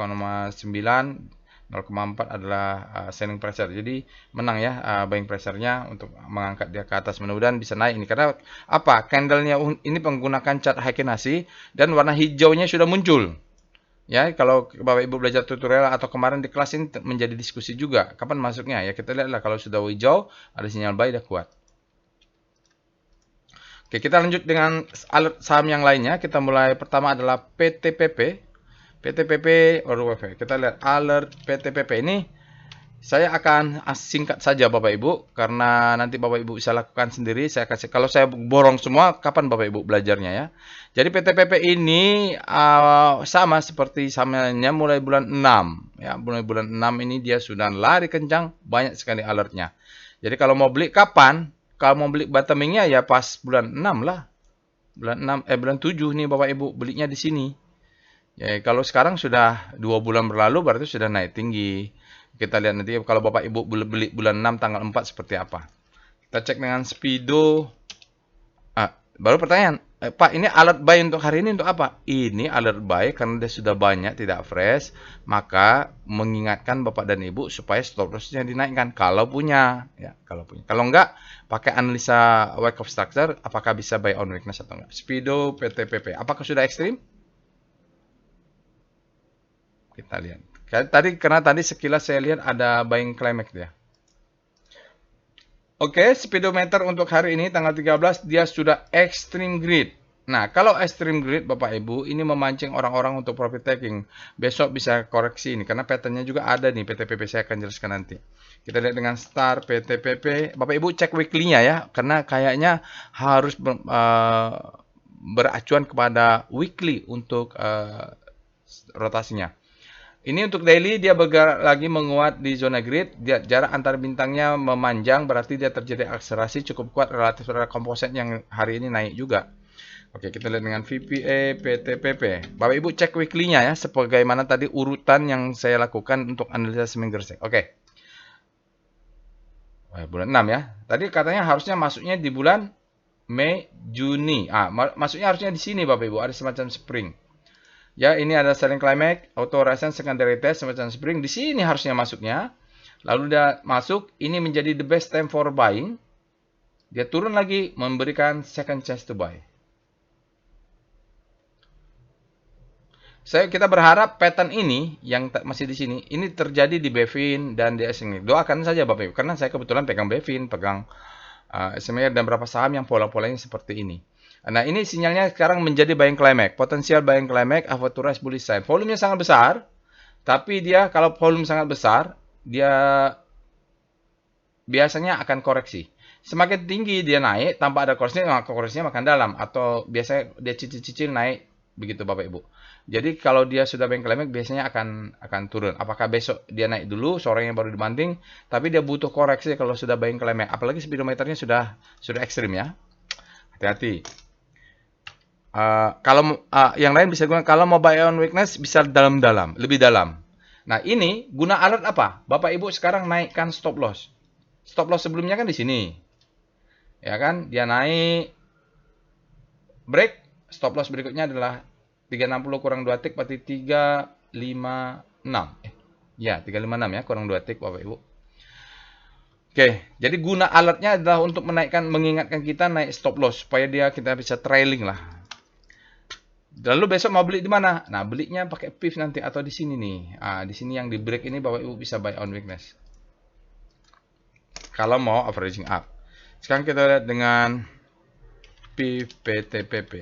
Speaker 1: 0,4 adalah selling pressure. Jadi menang ya buying pressure-nya untuk mengangkat dia ke atas. Mudah-mudahan bisa naik ini. Karena apa? Candle-nya ini menggunakan cat Heikin-Ashi dan warna hijaunya sudah muncul. Ya, kalau Bapak Ibu belajar tutorial atau kemarin di kelas ini menjadi diskusi juga. Kapan masuknya? Ya kita lihatlah kalau sudah hijau ada sinyal buy dah kuat. Oke, kita lanjut dengan alert saham yang lainnya. Kita mulai pertama adalah PTPP. PTPP, kita lihat alert PTPP ini. Saya akan singkat saja Bapak Ibu, karena nanti Bapak Ibu bisa lakukan sendiri. Saya kasih, kalau saya borong semua, kapan Bapak Ibu belajarnya ya. Jadi PTPP ini sama seperti sahamnya mulai bulan 6. Ya, mulai bulan 6 ini dia sudah lari kencang, banyak sekali alertnya. Jadi kalau mau beli kapan? Kalau mau beli bottomingnya ya pas bulan 6 lah. Bulan 7 nih Bapak Ibu, belinya di sini. Ya, kalau sekarang sudah 2 bulan berlalu berarti sudah naik tinggi. Kita lihat nanti kalau Bapak Ibu beli bulan 6 tanggal 4 seperti apa. Kita cek dengan Speedo. Baru pertanyaan, Pak, ini alert buy untuk hari ini untuk apa? Ini alert buy karena dia sudah banyak, tidak fresh, maka mengingatkan Bapak dan Ibu supaya stop loss-nya dinaikkan kalau punya, ya, kalau punya. Kalau enggak, pakai analisa wake of structure, apakah bisa buy on weakness atau enggak. Speedo PTPP, apakah sudah ekstrim? Kita lihat. Karena tadi sekilas saya lihat ada buying climax dia. Oke, speedometer untuk hari ini tanggal 13 dia sudah extreme grid. Nah, kalau extreme grid Bapak Ibu ini memancing orang-orang untuk profit taking. Besok bisa koreksi ini karena patternnya juga ada nih PTPP, saya akan jelaskan nanti. Kita lihat dengan star PTPP. Bapak Ibu cek weekly-nya ya karena kayaknya harus beracuan kepada weekly untuk rotasinya. Ini untuk daily dia bergerak lagi menguat di zona grid. Jarak antar bintangnya memanjang berarti dia terjadi akselerasi cukup kuat relatif terhadap komposit yang hari ini naik juga. Oke, kita lihat dengan VPA PTPP. Bapak Ibu cek weekly-nya ya sebagaimana tadi urutan yang saya lakukan untuk analisa seminggu. Oke. Bulan 6 ya. Tadi katanya harusnya masuknya di bulan Mei, Juni. Masuknya harusnya di sini Bapak Ibu, ada semacam spring. Ya, ini ada selling climax, auto resistance secondary test semacam spring. Di sini harusnya masuknya. Lalu dia masuk, ini menjadi the best time for buying. Dia turun lagi, memberikan second chance to buy. Kita berharap pattern ini yang masih di sini, ini terjadi di Bevin dan di SMR. Doakan saja Bapak Ibu, karena saya kebetulan pegang Bevin, pegang SMR dan beberapa saham yang pola-polanya seperti ini. Nah, ini sinyalnya sekarang menjadi buying climax. Potensial buying climax, average bullish sign. Volumenya sangat besar, tapi dia kalau volume sangat besar, dia biasanya akan koreksi. Semakin tinggi dia naik, tanpa ada koreksinya makan dalam. Atau biasanya dia cicil-cicil naik, begitu Bapak Ibu. Jadi kalau dia sudah buying climax, biasanya akan turun. Apakah besok dia naik dulu, sorenya baru dibanting, tapi dia butuh koreksi kalau sudah buying climax. Apalagi speedometernya sudah ekstrim ya. Hati-hati. Kalau yang lain bisa gunakan kalau mau buy on weakness bisa dalam-dalam, lebih dalam. Nah, ini guna alert apa? Bapak Ibu sekarang naikkan stop loss. Stop loss sebelumnya kan di sini. Ya kan? Dia naik break, stop loss berikutnya adalah 360 kurang 2 tick berarti 356. Ya, 356 ya, kurang 2 tick Bapak Ibu. Oke, jadi guna alertnya adalah untuk mengingatkan kita naik stop loss supaya kita bisa trailing lah. Lalu besok mau beli di mana? Nah, belinya pakai PIF nanti atau di sini nih. Di sini yang di break ini Bapak Ibu bisa buy on weakness. Kalau mau averaging up. Sekarang kita lihat dengan PIF PTPP.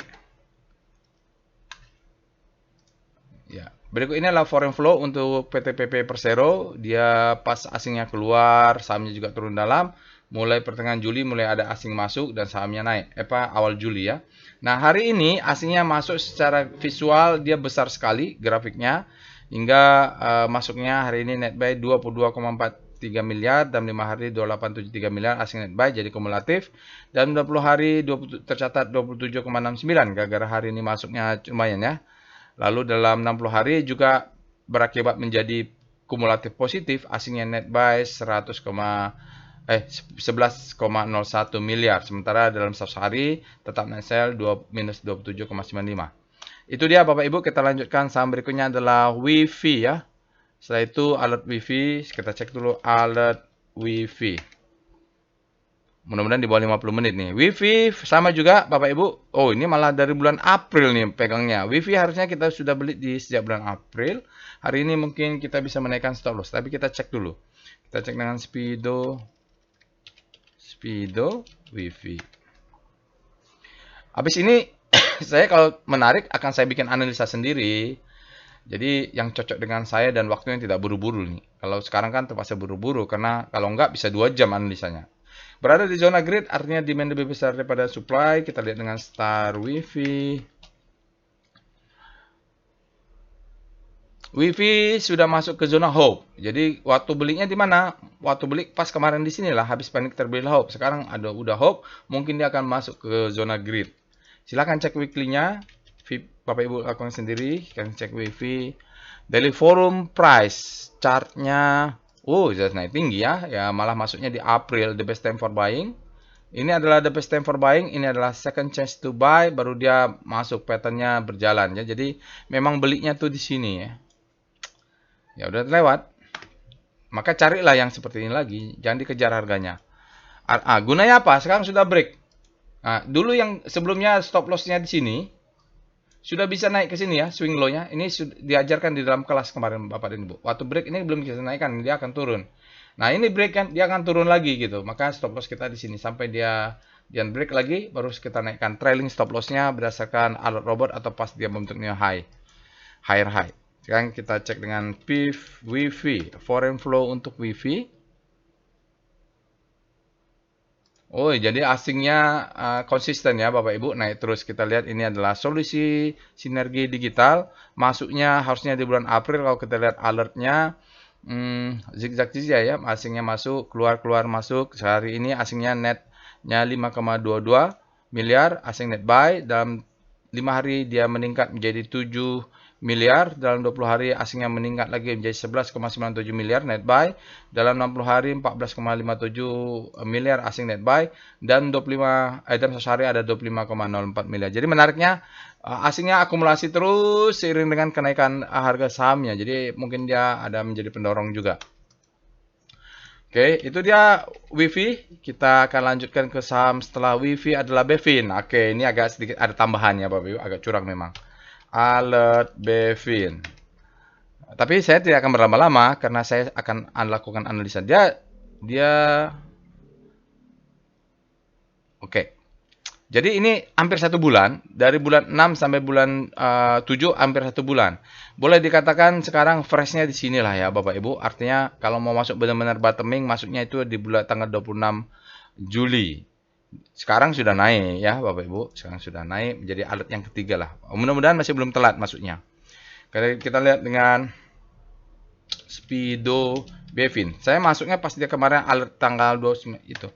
Speaker 1: Ya, berikut ini adalah foreign flow untuk PTPP Persero. Dia pas asingnya keluar, sahamnya juga turun dalam. Mulai pertengahan Juli mulai ada asing masuk dan sahamnya naik. Awal Juli ya. Nah, hari ini asingnya masuk secara visual dia besar sekali grafiknya. Hingga masuknya hari ini net buy 22,43 miliar dan 5 hari 28,73 miliar asing net buy jadi kumulatif. Dan 20 hari tercatat 27,69 gara-gara hari ini masuknya lumayan ya. Lalu dalam 60 hari juga berakibat menjadi kumulatif positif, asingnya net buy 11,01 miliar. Sementara dalam 100 hari tetap net sell minus 27,95. Itu dia Bapak Ibu, kita lanjutkan saham berikutnya adalah WiFi ya. Setelah itu alert WiFi, kita cek dulu alert WiFi. Mudah-mudahan di bawah 50 menit nih. WiFi sama juga Bapak Ibu. Oh, ini malah dari bulan April nih pegangnya. WiFi harusnya kita sudah beli sejak bulan April. Hari ini mungkin kita bisa menaikkan stop loss. Tapi kita cek dulu. Kita cek dengan Speedo WiFi. Habis ini saya kalau menarik akan saya bikin analisa sendiri. Jadi yang cocok dengan saya dan waktunya tidak buru-buru nih. Kalau sekarang kan terpaksa buru-buru karena kalau enggak bisa 2 jam analisanya. Berada di zona grid artinya demand lebih besar daripada supply. Kita lihat dengan star WiFi. WiFi sudah masuk ke zona hope. Jadi waktu belinya di mana? Waktu beli pas kemarin di sinilah habis panik terbeli hope. Sekarang udah hope, mungkin dia akan masuk ke zona grid. Silahkan cek weekly-nya. Bapak Ibu lakukan sendiri. Kita cek WiFi. Daily forum price chartnya. Sudah naik tinggi ya. Ya malah masuknya di April, the best time for buying. Ini adalah the best time for buying, ini adalah second chance to buy, baru dia masuk patternnya berjalan ya. Jadi memang belinya tuh di sini ya. Ya udah lewat. Maka carilah yang seperti ini lagi, jangan dikejar harganya. Gunanya apa? Sekarang sudah break. Nah, dulu yang sebelumnya stop loss-nya di sini sudah bisa naik ke sini ya, swing low-nya. Ini sudah diajarkan di dalam kelas kemarin Bapak dan Ibu. Waktu break ini belum bisa naikkan, dia akan turun. Nah, ini break kan, dia akan turun lagi gitu. Maka stop loss kita di sini sampai dia break lagi, baru kita naikkan trailing stop loss-nya berdasarkan alert robot atau pas dia membentuknya higher high. Sekarang kita cek dengan PIF WiFi, foreign flow untuk WiFi. Oh, jadi asingnya konsisten ya Bapak Ibu. Naik terus kita lihat ini adalah solusi sinergi digital. Masuknya harusnya di bulan April kalau kita lihat alertnya. Zigzag saja ya, asingnya masuk, keluar masuk. Sehari ini asingnya netnya 5,22 miliar, asing net buy. Dalam 5 hari dia meningkat menjadi 7 miliar, dalam 20 hari asingnya meningkat lagi menjadi 11,97 miliar net buy, dalam 60 hari 14,57 miliar asing net buy, dan dalam 1 hari ada 25,04 miliar. Jadi menariknya asingnya akumulasi terus seiring dengan kenaikan harga sahamnya. Jadi mungkin dia ada menjadi pendorong juga. Oke, itu dia WiFi. Kita akan lanjutkan ke saham setelah WiFi adalah Bevin. Oke, ini agak sedikit ada tambahannya Bapak Ibu, agak curang memang. Alert Bevin. Tapi saya tidak akan berlama-lama karena saya akan lakukan analisa. Oke. Jadi ini hampir 1 bulan, dari bulan 6 sampai bulan 7 hampir 1 bulan. Boleh dikatakan sekarang freshnya di sinilah ya Bapak Ibu. Artinya kalau mau masuk benar-benar bottoming, masuknya itu di bulan tanggal 26 Juli. Sekarang sudah naik ya Bapak Ibu. Sekarang sudah naik menjadi alert yang ketiga lah. Mudah-mudahan masih belum telat masuknya. Kita lihat dengan Speedo Bevin. Saya masuknya pas dia kemarin alert tanggal 29 itu.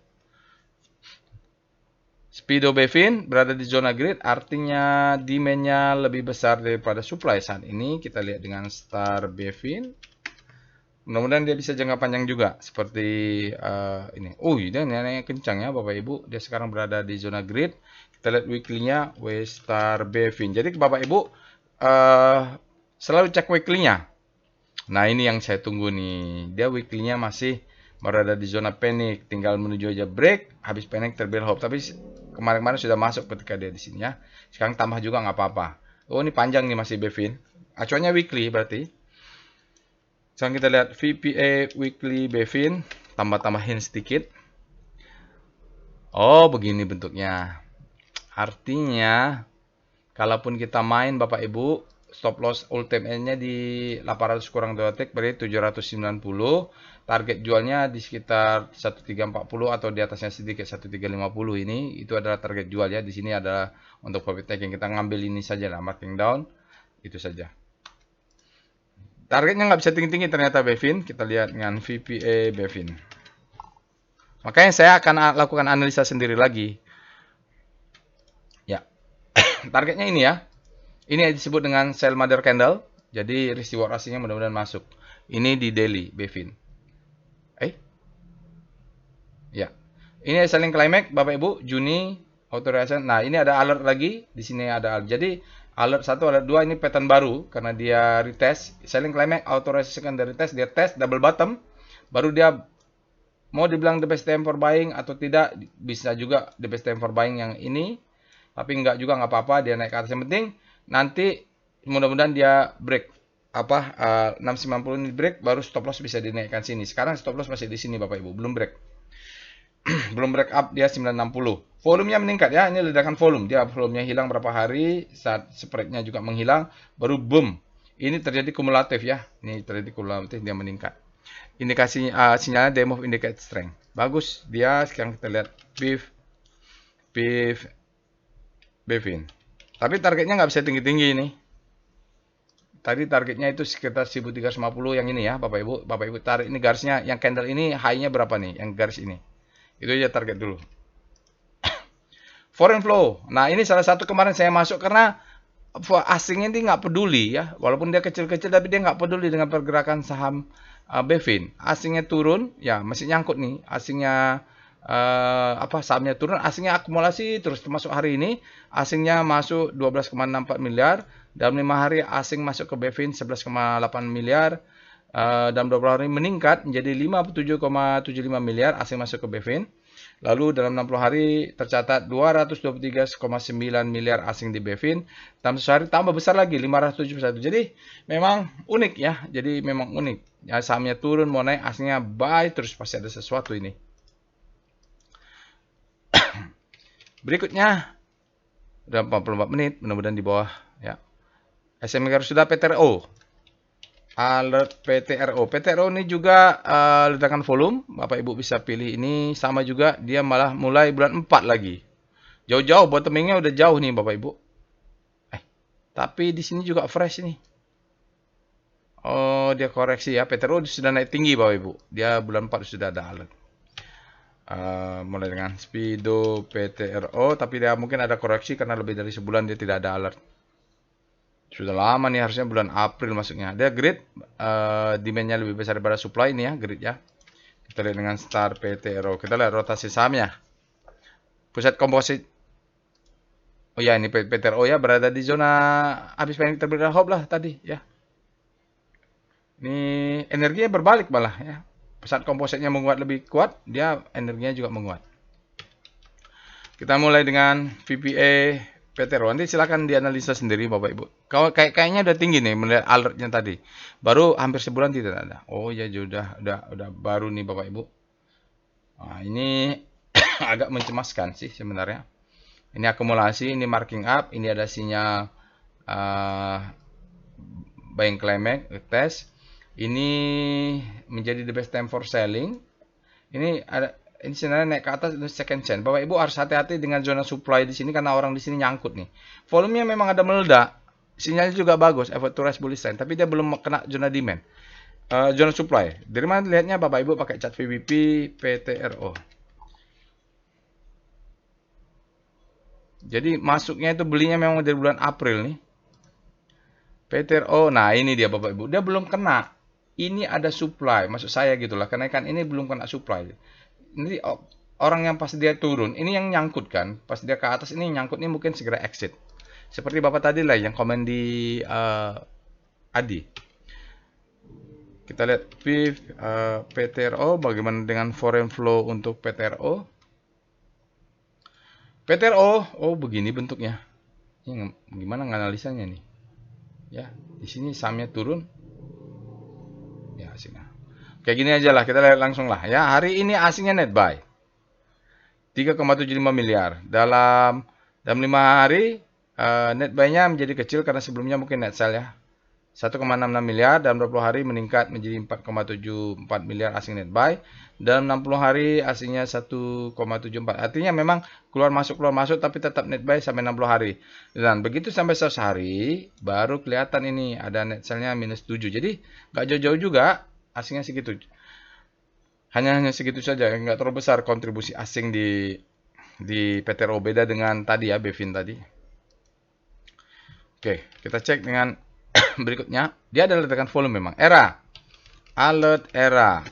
Speaker 1: Speedo Bevin berada di zona grid, artinya demand-nya lebih besar daripada supply saat ini. Kita lihat dengan Star Bevin. Mudah-mudahan dia bisa jangka panjang juga seperti ini. Dia naik kencang ya Bapak Ibu. Dia sekarang berada di zona grid. Kita lihat weekly-nya Star Bevin. Jadi Bapak Ibu selalu cek weekly-nya. Nah, ini yang saya tunggu nih. Dia weekly-nya masih berada di zona panic, tinggal menuju aja break, habis panic terbel hope. Tapi kemarin-kemarin sudah masuk ketika dia di sini ya. Sekarang tambah juga nggak apa-apa. Oh, ini panjang nih masih Bevin. Acuannya weekly berarti. Sekarang kita lihat VPA weekly Bevin, tambah-tambahin sedikit. Oh, begini bentuknya. Artinya, kalaupun kita main Bapak Ibu, stop loss ultimate-nya di 800 kurang 2 tick berarti 790. Target jualnya di sekitar 1340 atau di atasnya sedikit 1350 ini. Itu adalah target jual ya. Di sini adalah untuk profit taking. Kita ngambil ini saja lah, marking down. Itu saja. Targetnya nggak bisa tinggi-tinggi ternyata Bevin. Kita lihat dengan VPA Bevin. Makanya saya akan lakukan analisa sendiri lagi. Ya, targetnya ini ya. Ini disebut dengan sell mother candle. Jadi risk reward asingnya mudah-mudahan masuk. Ini di daily Bevin. Ya. Ini selling climax Bapak Ibu Juni authorization. Nah, ini ada alert lagi. Di sini ada alert. Jadi alert 1, alert 2 ini pattern baru karena dia retest. Selling climax authorization dari test, dia test double bottom. Baru dia mau dibilang the best time for buying atau tidak, bisa juga the best time for buying yang ini. Tapi enggak juga, nggak apa-apa, dia naik ke atas. Yang penting nanti mudah-mudahan dia break 690 ini break, baru stop loss bisa dinaikkan sini. Sekarang stop loss masih di sini Bapak Ibu, belum break. Belum break up, dia 960. Volumenya meningkat ya, ini ledakan volume. Dia volumenya hilang berapa hari, saat spreadnya juga menghilang, baru boom. Ini terjadi kumulatif ya. Ini terjadi kumulatif, dia meningkat. Indikasi sinyalnya demo indicate strength. Bagus dia. Sekarang kita lihat Bevin. Tapi targetnya nggak bisa tinggi-tinggi ini. Tadi targetnya itu sekitar 1350 yang ini ya, Bapak Ibu tarik ini garisnya, yang candle ini high-nya berapa nih? Yang garis ini. Itu aja target dulu. Foreign flow. Nah, ini salah satu kemarin saya masuk karena asingnya ini nggak peduli ya. Walaupun dia kecil-kecil tapi dia nggak peduli dengan pergerakan saham Bevin. Asingnya turun, ya masih nyangkut nih. Asingnya sahamnya turun, asingnya akumulasi terus termasuk hari ini asingnya masuk 12,64 miliar, dalam 5 hari asing masuk ke Bevin 11,8 miliar, dalam 20 hari meningkat menjadi 57,75 miliar asing masuk ke Bevin. Lalu dalam 60 hari tercatat 223,9 miliar asing di Bevin. Dalam 1 hari tambah besar lagi 571. Jadi memang unik ya. Jadi memang unik. Ya, sahamnya turun mau naik, asingnya buy terus pasti ada sesuatu ini. Berikutnya udah 44 menit, mudah-mudahan di bawah ya. SMGR sudah PTRO. Alert PTRO. PTRO ini juga ledakan volume. Bapak Ibu bisa pilih ini. Sama juga dia malah mulai bulan 4 lagi. Jauh-jauh bottomingnya udah jauh nih Bapak Ibu. Tapi di sini juga fresh nih. Oh, dia koreksi ya. PTRO sudah naik tinggi Bapak Ibu. Dia bulan 4 sudah ada alert. Mulai dengan Speedo PTRO. Tapi dia mungkin ada koreksi karena lebih dari sebulan dia tidak ada alert. Sudah lama nih, harusnya bulan April masuknya. Dia grid, demand-nya lebih besar daripada supply ini ya, grid ya. Kita lihat dengan Star PTRO. Kita lihat rotasi sahamnya. Pusat komposit. Oh ya, ini PTRO ya, berada di zona habis panic terbelah hope lah tadi ya. Ini energinya berbalik malah ya. Pusat kompositnya menguat lebih kuat, dia energinya juga menguat. Kita mulai dengan VPA PTRO. Nanti silakan dianalisa sendiri Bapak Ibu. Kalau kayaknya udah tinggi nih melihat alertnya tadi. Baru hampir sebulan tidak ada. Oh ya udah baru nih Bapak Ibu. Nah, ini agak mencemaskan sih sebenarnya. Ini akumulasi, ini marking up, ini ada sinyal buying climax test. Ini menjadi the best time for selling. Ini sebenarnya naik ke atas itu second chance. Bapak Ibu harus hati-hati dengan zona supply di sini karena orang di sini nyangkut nih. Volumenya memang ada meledak, sinyalnya juga bagus, effort to rise bullish trend, tapi dia belum kena zona demand. Zona supply. Dari mana lihatnya Bapak Ibu pakai chart VWP PTRO. Jadi masuknya itu belinya memang dari bulan April nih. PTRO. Nah, ini dia Bapak Ibu. Dia belum kena. Ini ada supply, maksud saya gitulah. Kenaikan ini belum kena supply. Ini orang yang pas dia turun, ini yang nyangkut kan, pas dia ke atas ini nyangkut, ini mungkin segera exit. Seperti Bapak tadi lah yang komen di Adi. Kita lihat PTRO, bagaimana dengan foreign flow untuk PTRO. PTRO, oh begini bentuknya. Ini gimana analisanya nih? Ya, di sini sahamnya turun. Ya, sini. Kayak gini aja lah, kita lihat langsung lah. Ya, hari ini asingnya net buy 3,75 miliar. Dalam 5 hari net buy-nya menjadi kecil karena sebelumnya mungkin net sell ya. 1,66 miliar, dalam 20 hari meningkat menjadi 4,74 miliar asing net buy. Dalam 60 hari asingnya 1,74. Artinya memang keluar masuk tapi tetap net buy sampai 60 hari. Dan begitu sampai 100 hari baru kelihatan ini ada net sell-nya minus 7. Jadi nggak jauh-jauh juga, asingnya segitu. Hanya segitu saja, nggak terlalu besar kontribusi asing di PTRO, beda dengan tadi ya, Bevin tadi. Oke, kita cek dengan berikutnya. Dia adalah ledakan volume memang. Era. Alert era.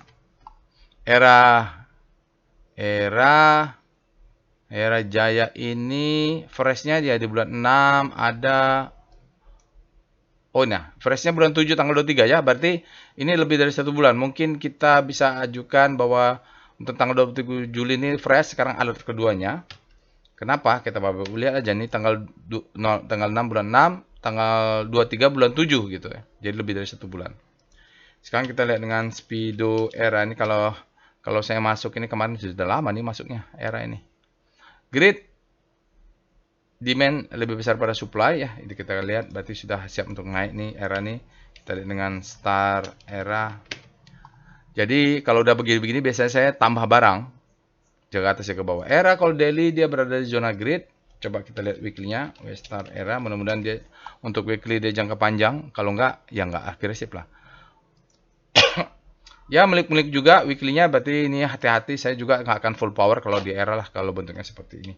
Speaker 1: Era Jaya ini freshnya dia di bulan 6 ada. Oh nah, freshnya bulan 7 tanggal 23 ya. Berarti ini lebih dari 1 bulan. Mungkin kita bisa ajukan bahwa untuk tanggal 27 Juli ini fresh, sekarang alert keduanya. Kenapa? Kita lihat aja nih tanggal 6 bulan 6, tanggal 23 bulan 7 gitu ya. Jadi lebih dari 1 bulan. Sekarang kita lihat dengan Speedo era ini, kalau saya masuk ini kemarin sudah lama nih masuknya era ini. Grid demand lebih besar pada supply ya. Itu kita lihat berarti sudah siap untuk naik nih era nih. Kita lihat dengan Star era. Jadi kalau udah begini-begini biasanya saya tambah barang. Jaga atas ya ke bawah. Era kalau daily dia berada di zona grid. Coba kita lihat weekly-nya. Star era. Mudah-mudahan dia untuk weekly dia jangka panjang. Kalau enggak, ya enggak agresif lah. Ya melik-melik juga weekly-nya. Berarti ini hati-hati. Saya juga nggak akan full power kalau di era lah. Kalau bentuknya seperti ini.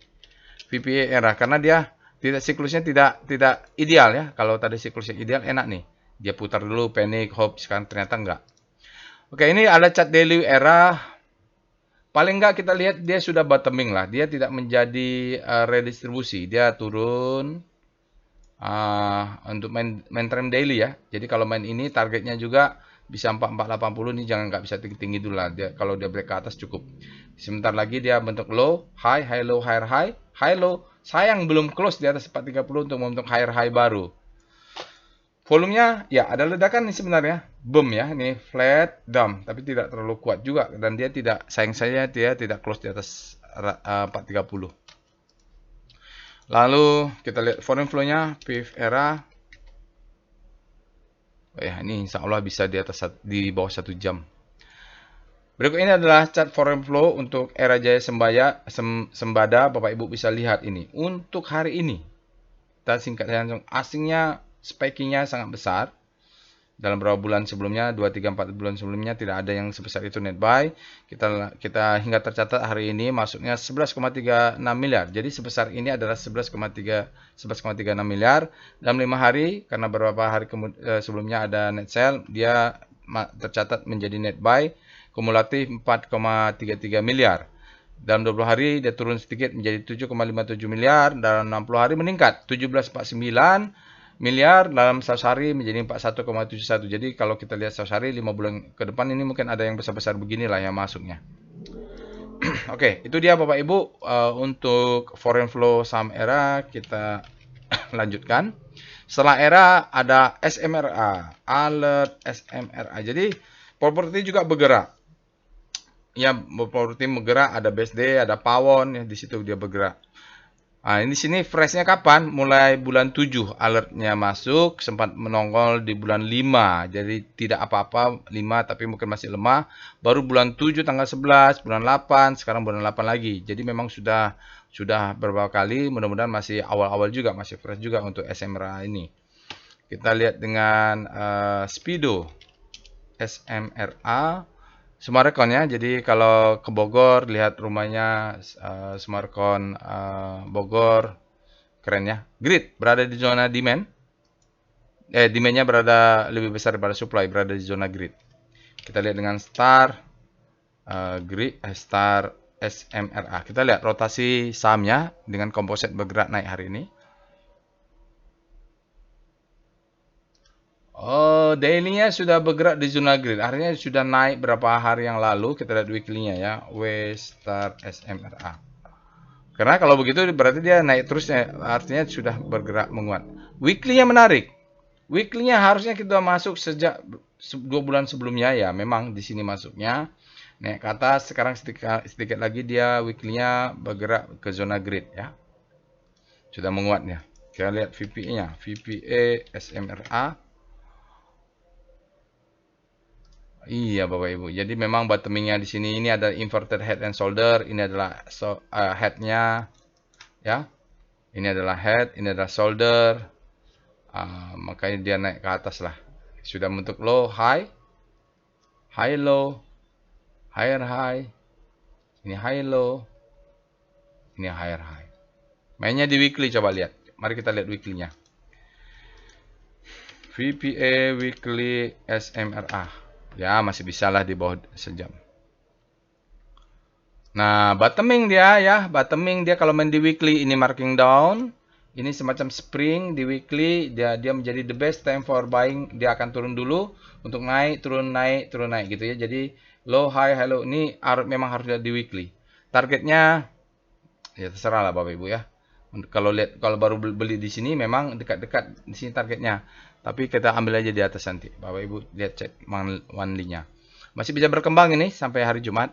Speaker 1: VPA era. Karena dia siklusnya tidak ideal ya. Kalau tadi siklusnya ideal enak nih. Dia putar dulu panic, hope. Sekarang ternyata enggak. Oke, ini ada chart daily era. paling nggak kita lihat dia sudah bottoming lah. Dia tidak menjadi redistribusi. Dia turun untuk main trend daily ya. Jadi kalau main ini targetnya juga bisa 4480 nih, jangan nggak bisa tinggi-tinggi dulu lah. Dia kalau dia break ke atas cukup. Sebentar lagi dia bentuk low, high, high low, higher high, high low. Sayang belum close di atas 430 untuk membentuk higher high baru. Volumenya ya ada ledakan nih sebenarnya. Boom ya, ini flat down tapi tidak terlalu kuat juga dan dia tidak, sayang saya dia tidak close di atas 430. Lalu kita lihat foreign flow-nya, PIF era. Oh ya, ini insya Allah bisa di bawah 1 jam. Berikut ini adalah chart foreign flow untuk era Jaya Sembada. Bapak Ibu bisa lihat ini. Untuk hari ini, kita singkat saja, asingnya spikingnya sangat besar. Dalam beberapa bulan sebelumnya, 2, 3, 4 bulan sebelumnya tidak ada yang sebesar itu net buy. Kita hingga tercatat hari ini masuknya 11,36 miliar. Jadi sebesar ini adalah 11,36 miliar. Dalam 5 hari, karena beberapa hari sebelumnya ada net sell, dia tercatat menjadi net buy kumulatif 4,33 miliar. Dalam 20 hari dia turun sedikit menjadi 7,57 miliar. Dalam 60 hari meningkat 17,49 miliar, dalam 100 hari menjadi 41,71. Jadi kalau kita lihat 100 hari 5 bulan ke depan ini mungkin ada yang besar-besar beginilah yang masuknya. Oke, itu dia Bapak Ibu untuk foreign flow saham era. Kita lanjutkan. Setelah era ada SMRA, alert SMRA. Jadi properti juga bergerak. Ya, properti bergerak, ada BSD, ada Pawon ya, di situ dia bergerak. Nah, ini sini freshnya kapan? Mulai bulan 7 alertnya masuk, sempat menongol di bulan 5. Jadi tidak apa-apa 5 tapi mungkin masih lemah. Baru bulan 7 tanggal 11, bulan 8, sekarang bulan 8 lagi. Jadi memang sudah beberapa kali, mudah-mudahan masih awal-awal juga, masih fresh juga untuk SMRA ini. Kita lihat dengan Speedo SMRA. Sumarekon ya, jadi kalau ke Bogor lihat rumahnya Sumarekon Bogor, keren ya. Grid berada di zona demand, demandnya berada lebih besar daripada supply, berada di zona grid. Kita lihat dengan Star Star SMRA. Kita lihat rotasi sahamnya dengan komposit bergerak naik hari ini. Oh, daily-nya sudah bergerak di zona grid. Artinya sudah naik berapa hari yang lalu. Kita lihat weekly-nya ya. Start SMRA. Karena kalau begitu berarti dia naik terusnya. Artinya sudah bergerak menguat. Weekly-nya menarik. Weekly-nya harusnya kita masuk sejak 2 bulan sebelumnya ya. Memang di sini masuknya. Naik ke atas. Sekarang sedikit lagi dia weekly-nya bergerak ke zona grid ya. Sudah menguatnya. Kita lihat VPA-nya. VPA SMRA. Iya Bapak Ibu. Jadi memang bottomingnya di sini ini ada inverted head and shoulder. Ini adalah headnya, ya. Ini adalah head, ini adalah shoulder. Makanya dia naik ke atas lah. Sudah bentuk low, high, high low, higher high. Ini high low, ini higher high. Mainnya di weekly, coba lihat. Mari kita lihat weekly-nya. VPA weekly SMRA. Ya, masih bisa lah di bawah sejam. Nah, bottoming dia ya. Bottoming dia kalau main di weekly ini marking down. Ini semacam spring di weekly. Dia menjadi the best time for buying. Dia akan turun dulu untuk naik, turun naik, turun naik gitu ya. Jadi low, high, low. Ini memang harus di weekly. Targetnya ya terserah lah Bapak Ibu ya. Kalau baru beli di sini memang dekat-dekat di sini targetnya. Tapi kita ambil aja di atas nanti. Bapak Ibu lihat cek monthly-nya. Masih bisa berkembang ini sampai hari Jumat.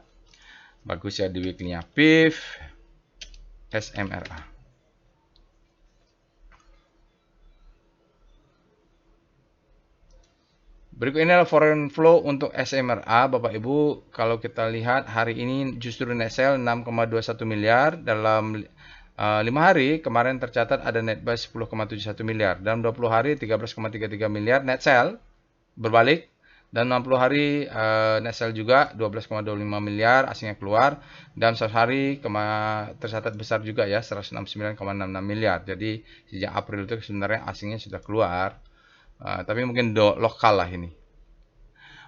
Speaker 1: Bagus ya di weekly-nya. PIF SMRA. Berikut ini adalah foreign flow untuk SMRA. Bapak Ibu, kalau kita lihat hari ini justru net sell 6,21 miliar. Dalam 5 hari kemarin tercatat ada net buy 10,71 miliar. Dalam 20 hari 13,33 miliar net sell berbalik. Dan 60 hari net sell juga 12,25 miliar asingnya keluar. Dalam 100 hari tercatat besar juga ya 169,66 miliar. Jadi sejak April itu sebenarnya asingnya sudah keluar. Tapi mungkin lokal lah ini.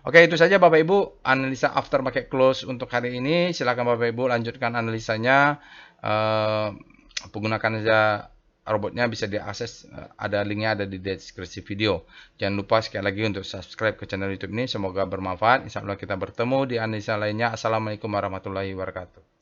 Speaker 1: Oke, itu saja Bapak Ibu analisa after market close untuk hari ini. Silakan Bapak Ibu lanjutkan analisanya. Eh, Menggunakan saja robotnya, bisa diakses, ada linknya ada di deskripsi video. Jangan lupa sekali lagi untuk subscribe ke channel YouTube ini. Semoga bermanfaat. Insya Allah kita bertemu di analisa lainnya. Assalamualaikum warahmatullahi wabarakatuh.